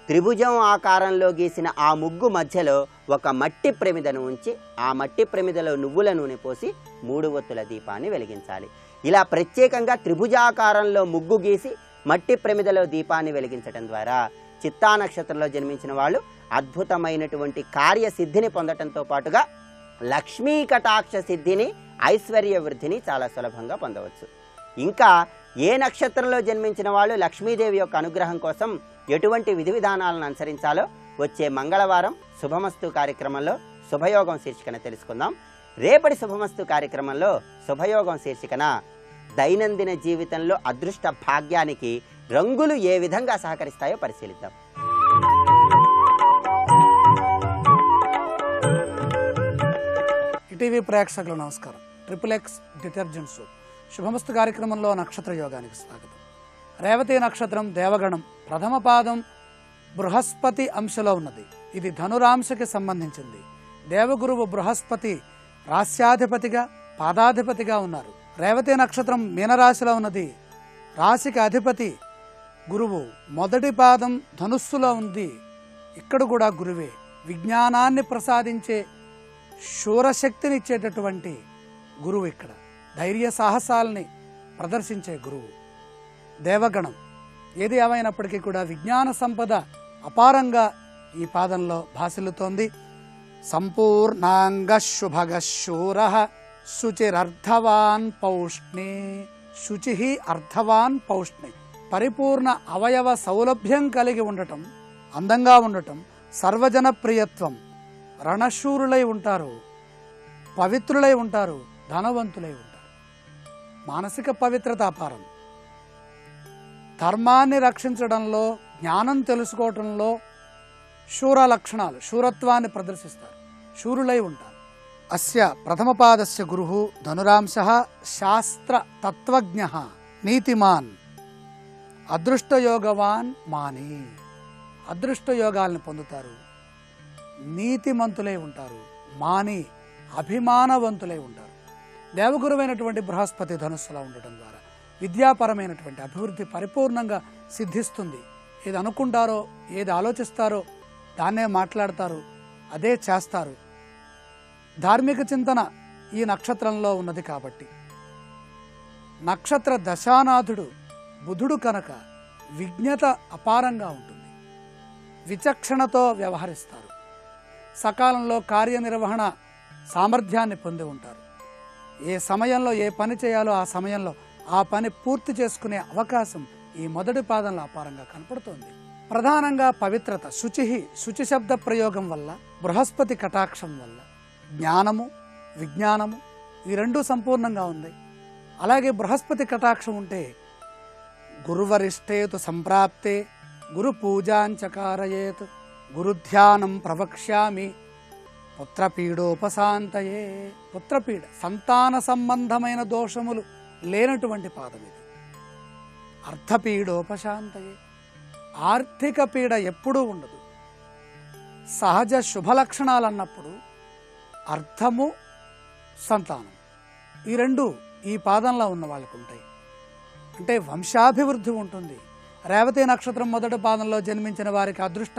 త్రిభుజం ఆకారంలో గీసిన ఆ ముగ్గు మధ్యలో ఒక మట్టి ప్రమిదను ఉంచి ఆ మట్టి ప్రమిదలో నువ్వుల నూనె పోసి 3 ఒత్తుల దీపాన్ని వెలిగించాలి. ఇలా ప్రత్యేకంగా త్రిభుజాకారంలో ముగ్గు గీసి మట్టి ప్రమిదలో దీపాన్ని వెలిగించడం ద్వారా చిత్తా నక్షత్రంలో జన్మించిన వాళ్ళు అద్భుతమైనటువంటి కార్యసిద్ధిని పొందటంతో పాటుగా లక్ష్మీ కటాక్ష సిద్ధిని, ఐశ్వర్య వృద్ధిని చాలా సులభంగా పొందవచ్చు. ఇంకా ఏ నక్షత్రంలో జన్మించిన వాళ్ళు లక్ష్మీదేవి యొక్క అనుగ్రహం కోసం ఎటువంటి విధి విధానాలను అనుసరించాలో వచ్చే మంగళవారం శుభమస్తు కార్యక్రమంలో శుభయోగం శీర్షికన తెలుసుకుందాం. రేపటి శుభమస్తు కార్యక్రమంలో శుభయోగం శీర్షికన దైనందిన జీవితంలో అదృష్ట భాగ్యానికి రంగులు ఏ విధంగా సహకరిస్తాయో పరిశీలిద్దాం. ఈటీవీ ప్రేక్షకులు నమస్కారం. ట్రిపుల్ ఎక్స్ డిటర్జెంట్ సోప్ శుభమస్తు కార్యక్రమంలో నక్షత్ర యోగానికి స్వాగతం. రేవతి నక్షత్రం దేవగణం ప్రథమ పాదం బృహస్పతి అంశలో ఉన్నది. ఇది ధనురాంశకి సంబంధించింది. దేవగురువు బృహస్పతి రాస్యాధిపతిగా పాదాధిపతిగా ఉన్నారు. రేవతి నక్షత్రం మీనరాశిలో ఉన్నది. రాశికి అధిపతి గురువు. మొదటి పాదం ధనుస్సులో ఉంది. ఇక్కడ కూడా గురువే. విజ్ఞానాన్ని ప్రసాదించే శూరశక్తినిచ్చేటటువంటి గురువు. ఇక్కడ ధైర్య సాహసాలని ప్రదర్శించే గురువు దేవగణం. ఏది ఏమైనప్పటికీ కూడా విజ్ఞాన సంపద అపారంగా ఈ పాదంలో భాసిల్లుతోంది. సంపూర్ణాంగ శుభగ శూర శుచిరర్ధవాన్ పౌష్ణి. శుచి అర్ధవాన్ పౌష్ణి. పరిపూర్ణ అవయవ సౌలభ్యం కలిగి ఉండటం, అందంగా ఉండటం, సర్వజన ప్రియత్వం, రణశూరులై ఉంటారు, పవిత్రులై ఉంటారు, ధనవంతులై ఉంటారు. మానసిక పవిత్రత అపారం. ధర్మాన్ని రక్షించడంలో, జ్ఞానం తెలుసుకోవటంలో శూర లక్షణాలు, శూరత్వాన్ని ప్రదర్శిస్తారు, శూరులై ఉంటారు. అస్య ప్రథమపాదస్య గురుః ధనురాంశః శాస్త్ర తత్వజ్ఞః నీతిమాన్ అదృష్టయోగవాన్ మాని. అదృష్టయోగాల్ని పొందుతారు, నీతిమంతులై ఉంటారు, మాని అభిమానవంతులై ఉంటారు. దేవగురువైనటువంటి బృహస్పతి ధనుస్సులో ఉండటం ద్వారా విద్యాపరమైనటువంటి అభివృద్ధి పరిపూర్ణంగా సిద్ధిస్తుంది. ఏది అనుకుంటారో, ఏది ఆలోచిస్తారో దాన్నే మాట్లాడతారు, అదే చేస్తారు. ధార్మిక చింతన ఈ నక్షత్రంలో ఉన్నది కాబట్టి నక్షత్ర దశానాథుడు బుధుడు కనుక విజ్ఞత అపారంగా ఉంటుంది. విచక్షణతో వ్యవహరిస్తారు. సకాలంలో కార్యనిర్వహణ సామర్థ్యాన్ని పొంది ఉంటారు. ఏ సమయంలో ఏ పని చేయాలో ఆ సమయంలో ఆ పని పూర్తి చేసుకునే అవకాశం ఈ మొదటి పాదంలో అపారంగా కనపడుతోంది. ప్రధానంగా పవిత్రత, శుచి శబ్ద ప్రయోగం వల్ల, బృహస్పతి కటాక్షం వల్ల జ్ఞానము, విజ్ఞానము ఈ రెండూ సంపూర్ణంగా ఉంది. అలాగే బృహస్పతి కటాక్షం ఉంటే గురువరిష్టేతు సంప్రాప్తే గురు పూజాంచకారయేత్ గురుధ్యానం ప్రవక్ష్యామి పుత్రపీడోపశాంతయే. పుత్రపీడ, సంతాన సంబంధమైన దోషములు లేనటువంటి పాదం ఇది. అర్థపీడోపశాంతయే, ఆర్థిక పీడ ఎప్పుడూ ఉండదు. సహజ శుభలక్షణాలు అన్నప్పుడు అర్థము, సంతానం ఈ రెండు ఈ పాదంలో ఉన్న వాళ్ళకు ఉంటాయి. అంటే వంశాభివృద్ధి ఉంటుంది. రేవతి నక్షత్రం మొదటి పాదంలో జన్మించిన వారికి అదృష్ట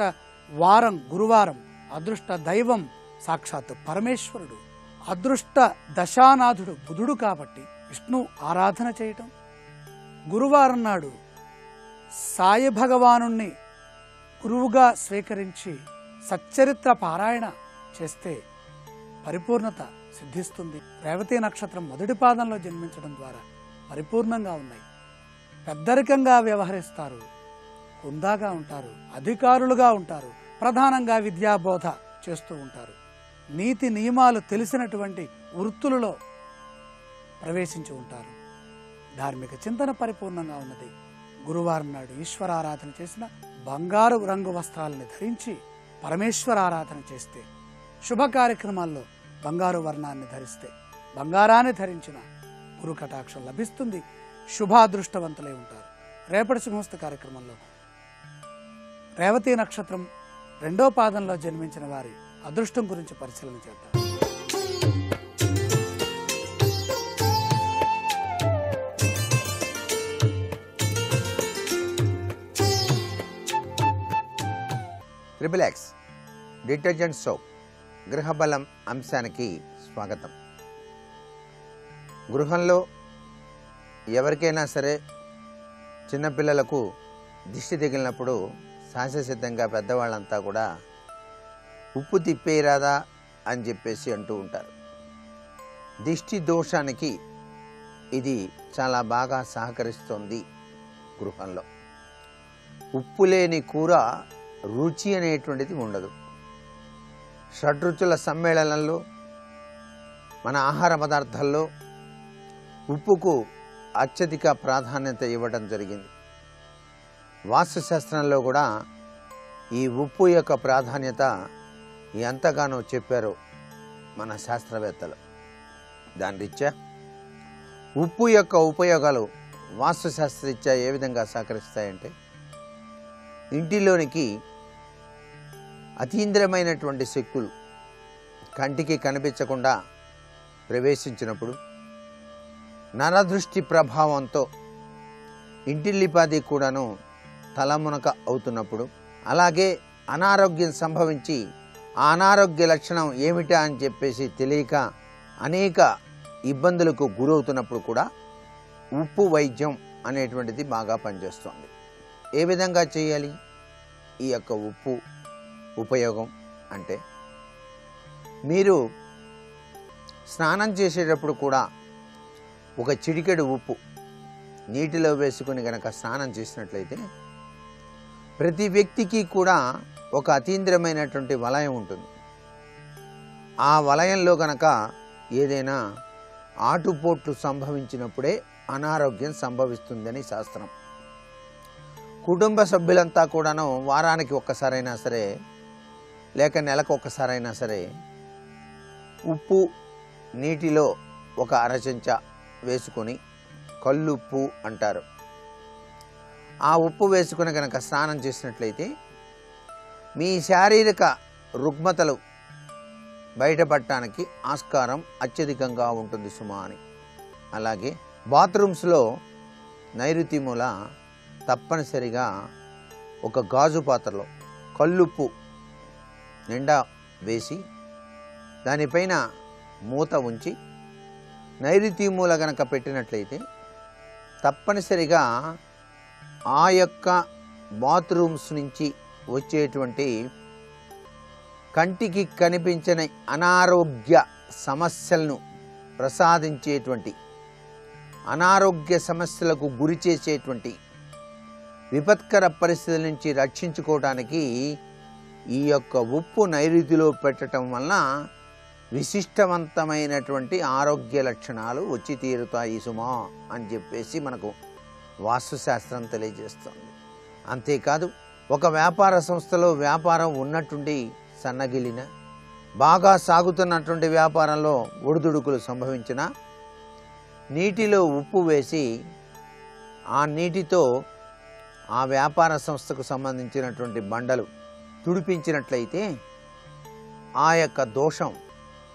వారం గురువారం, అదృష్ట దైవం సాక్షాత్తు పరమేశ్వరుడు, అదృష్ట దశానాథుడు బుధుడు కాబట్టి విష్ణు ఆరాధన చేయటం, గురువారం నాడు సాయి భగవానుణ్ణి గురువుగా స్వీకరించి సచ్చరిత్ర పారాయణ చేస్తే పరిపూర్ణత సిద్ధిస్తుంది. రేవతి నక్షత్రం మొదటి పాదంలో జన్మించడం ద్వారా పరిపూర్ణంగా ఉన్నాయి. పెద్దరికంగా వ్యవహరిస్తారు, హుందాగా ఉంటారు, అధికారులుగా ఉంటారు, ప్రధానంగా విద్యాబోధ చేస్తూ ఉంటారు. నీతి నియమాలు తెలిసినటువంటి వృత్తులలో ప్రవేశించి ఉంటారు. ధార్మిక చింతన పరిపూర్ణంగా ఉన్నది. గురువారం నాడు ఈశ్వరారాధన చేసిన బంగారు రంగు వస్త్రాలను ధరించి పరమేశ్వరారాధన చేస్తే, శుభ కార్యక్రమాల్లో బంగారు వర్ణాన్ని ధరిస్తే, బంగారాన్ని ధరించిన గురు కటాక్షం లభిస్తుంది, శుభాదృష్టవంతులై ఉంటారు. రేపటి శుభమస్తు కార్యక్రమంలో రేవతి నక్షత్రం 2వ పాదంలో జన్మించిన వారి అదృష్టం గురించి పరిశీలన చేద్దాం. XXX డిటర్జెంట్ సోప్ గృహబలం అంశానికి స్వాగతం. గృహంలో ఎవరికైనా సరే చిన్నపిల్లలకు దిష్టి తగిలినప్పుడు సహజసిద్ధంగా పెద్దవాళ్ళంతా కూడా ఉప్పు తిప్పేయరాదా అని చెప్పేసి అంటూ ఉంటారు. దిష్టి దోషానికి ఇది చాలా బాగా సహకరిస్తుంది. గృహంలో ఉప్పు లేని కూర రుచి అనేటువంటిది ఉండదు. షడ్రుచుల సమ్మేళనంలో మన ఆహార పదార్థాల్లో ఉప్పుకు అత్యధిక ప్రాధాన్యత ఇవ్వడం జరిగింది. వాస్తుశాస్త్రంలో కూడా ఈ ఉప్పు యొక్క ప్రాధాన్యత ఎంతగానో చెప్పారు మన శాస్త్రవేత్తలు. దాని రీత్యా ఉప్పు యొక్క ఉపయోగాలు వాస్తుశాస్త్రరీత్యా ఏ విధంగా సహకరిస్తాయంటే, ఇంటిలోనికి అతీంద్రియమైనటువంటి శక్తులు కంటికి కనిపించకుండా ప్రవేశించినప్పుడు, నరదృష్టి ప్రభావంతో ఇంటిల్లిపాది కూడాను తలమునక అవుతున్నప్పుడు, అలాగే అనారోగ్యం సంభవించి ఆ అనారోగ్య లక్షణం ఏమిటా అని చెప్పేసి తెలియక అనేక ఇబ్బందులకు గురవుతున్నప్పుడు కూడా ఉప్పు వైద్యం అనేటువంటిది బాగా పనిచేస్తుంది. ఏ విధంగా చేయాలి ఈ యొక్క ఉప్పు ఉపయోగం అంటే, మీరు స్నానం చేసేటప్పుడు కూడా ఒక చిటికెడు ఉప్పు నీటిలో వేసుకుని గనక స్నానం చేసినట్లయితే, ప్రతి వ్యక్తికి కూడా ఒక అతీంద్రియమైనటువంటి వలయం ఉంటుంది. ఆ వలయంలో గనక ఏదైనా ఆటుపోట్లు సంభవించినప్పుడే అనారోగ్యం సంభవిస్తుందని శాస్త్రం. కుటుంబ సభ్యులంతా కూడాను వారానికి ఒక్కసారైనా సరే లేక నెలకు ఒక్కసారైనా సరే ఉప్పు నీటిలో ఒక అరచెంచా వేసుకొని, కల్లుప్పు అంటారు, ఆ ఉప్పు వేసుకుని కనుక స్నానం చేసినట్లయితే మీ శారీరక రుగ్మతలు బయటపడటానికి ఆస్కారం అత్యధికంగా ఉంటుంది సుమా అని. అలాగే బాత్రూమ్స్లో నైరుతి మూల తప్పనిసరిగా ఒక గాజు పాత్రలో కల్లుప్పు నిండా వేసి దానిపైన మూత ఉంచి నైరుతి మూల గనక పెట్టినట్లయితే తప్పనిసరిగా ఆ యొక్క బాత్రూమ్స్ నుంచి వచ్చేటువంటి కంటికి కనిపించని అనారోగ్య సమస్యలను ప్రసాదించేటువంటి, అనారోగ్య సమస్యలకు గురి చేసేటువంటి విపత్కర పరిస్థితుల నుంచి రక్షించుకోవడానికి ఈ యొక్క ఉప్పు నైరుతిలో పెట్టడం వలన విశిష్టవంతమైనటువంటి ఆరోగ్య లక్షణాలు వచ్చి తీరుతాయి సుమా అని చెప్పేసి మనకు వాస్తుశాస్త్రం తెలియజేస్తుంది. అంతేకాదు, ఒక వ్యాపార సంస్థలో వ్యాపారం ఉన్నట్టుండి సన్నగిలిన, బాగా సాగుతున్నటువంటి వ్యాపారంలో ఒడిదుడుకులు సంభవించిన, నీటిలో ఉప్పు వేసి ఆ నీటితో ఆ వ్యాపార సంస్థకు సంబంధించినటువంటి బండలు తుడిపించినట్లయితే ఆ యొక్క దోషం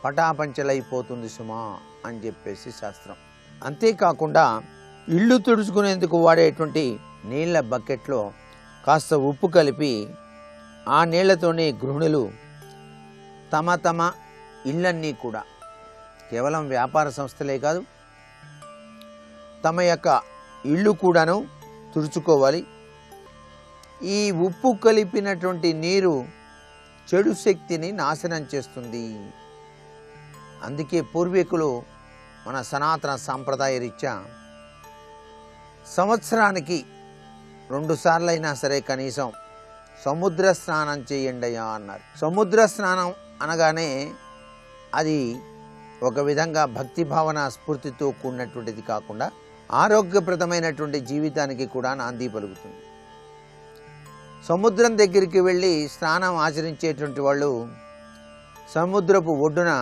పటాపంచలైపోతుంది సుమా అని చెప్పేసి శాస్త్రం. అంతేకాకుండా ఇళ్ళు తుడుచుకునేందుకు వాడేటువంటి నీళ్ల బకెట్లో కాస్త ఉప్పు కలిపి ఆ నీళ్లతోనే గృహిణులు తమ తమ ఇళ్ళన్నీ కూడా, కేవలం వ్యాపార సంస్థలే కాదు, తమ యొక్క ఇళ్ళు కూడాను తుడుచుకోవాలి. ఈ ఉప్పు కలిపినటువంటి నీరు చెడు శక్తిని నాశనం చేస్తుంది. అందుకే పూర్వీకులు మన సనాతన సాంప్రదాయ రీత్యా సంవత్సరానికి 2 సార్లైనా సరే కనీసం సముద్ర స్నానం చేయండియా అన్నారు. సముద్ర స్నానం అనగానే అది ఒక విధంగా భక్తి భావన స్ఫూర్తితో కూడినటువంటిది కాకుండా ఆరోగ్యప్రదమైనటువంటి జీవితానికి కూడా నాంది పలుకుతుంది. సముద్రం దగ్గరికి వెళ్ళి స్నానం ఆచరించేటువంటి వాళ్ళు సముద్రపు ఒడ్డున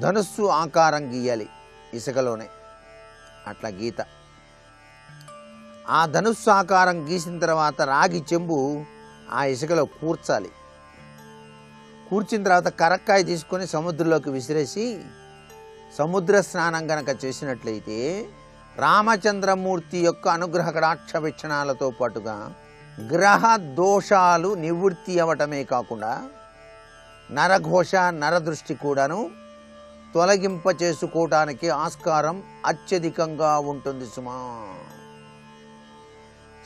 ధనుస్సు ఆకారం గీయాలి ఇసుకలోనే. అట్లా గీత. ఆ ధనుస్సు ఆకారం గీసిన తర్వాత రాగి చెంబు ఆ ఇసుకలో కూర్చాలి. కూర్చిన తర్వాత కరక్కాయ తీసుకొని సముద్రంలోకి విసిరేసి సముద్ర స్నానం గనక చేసినట్లయితే రామచంద్రమూర్తి యొక్క అనుగ్రహ కటాక్ష వీక్షణాలతో పాటుగా గ్రహ దోషాలు నివృత్తి అవ్వటమే కాకుండా నరఘోష నరదృష్టి కూడాను తొలగింప చేసుకోవటానికి ఆస్కారం అత్యధికంగా ఉంటుంది సుమా.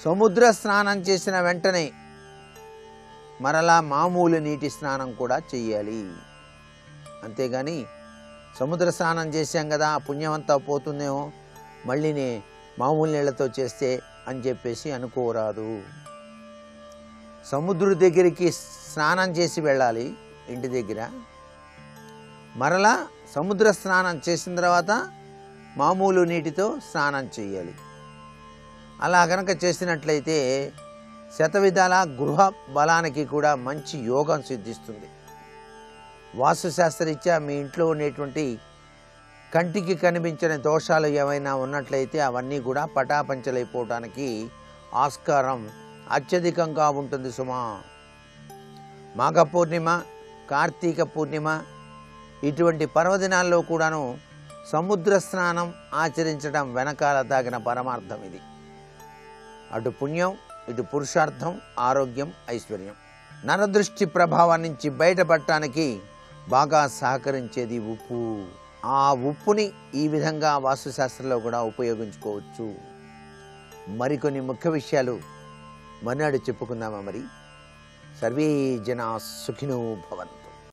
సముద్ర స్నానం చేసిన వెంటనే మరలా మామూలు నీటి స్నానం కూడా చెయ్యాలి. అంతేగాని సముద్ర స్నానం చేశాం కదా పుణ్యమంతా పోతుందేమో మళ్ళీనే మామూలు నీళ్లతో చేస్తే అని చెప్పేసి అనుకోరాదు. సముద్రు దగ్గరికి స్నానం చేసి వెళ్ళాలి ఇంటి దగ్గర. మరలా సముద్ర స్నానం చేసిన తర్వాత మామూలు నీటితో స్నానం చేయాలి. అలా గనక చేసినట్లయితే శతవిధాల గృహ బలానికి కూడా మంచి యోగం సిద్ధిస్తుంది. వాస్తుశాస్త్రరీత్యా మీ ఇంట్లో ఉండేటువంటి కంటికి కనిపించని దోషాలు ఏమైనా ఉన్నట్లయితే అవన్నీ కూడా పటాపంచలైపోవటానికి ఆస్కారం అత్యధికంగా ఉంటుంది సుమా. మాఘ పూర్ణిమ, కార్తీక పూర్ణిమ ఇటువంటి పర్వదినాల్లో కూడాను సముద్ర స్నానం ఆచరించడం వెనకాల దాగిన పరమార్థం ఇది. అటు పుణ్యం, ఇటు పురుషార్థం, ఆరోగ్యం, ఐశ్వర్యం. నరదృష్టి ప్రభావం నుంచి బయటపడటానికి బాగా సహకరించేది ఉప్పు. ఆ ఉప్పుని ఈ విధంగా వాస్తుశాస్త్రంలో కూడా ఉపయోగించుకోవచ్చు. మరికొన్ని ముఖ్య విషయాలు మర్నాడు చెప్పుకుందామా మరి. సర్వే జనా సుఖినో భవంతు.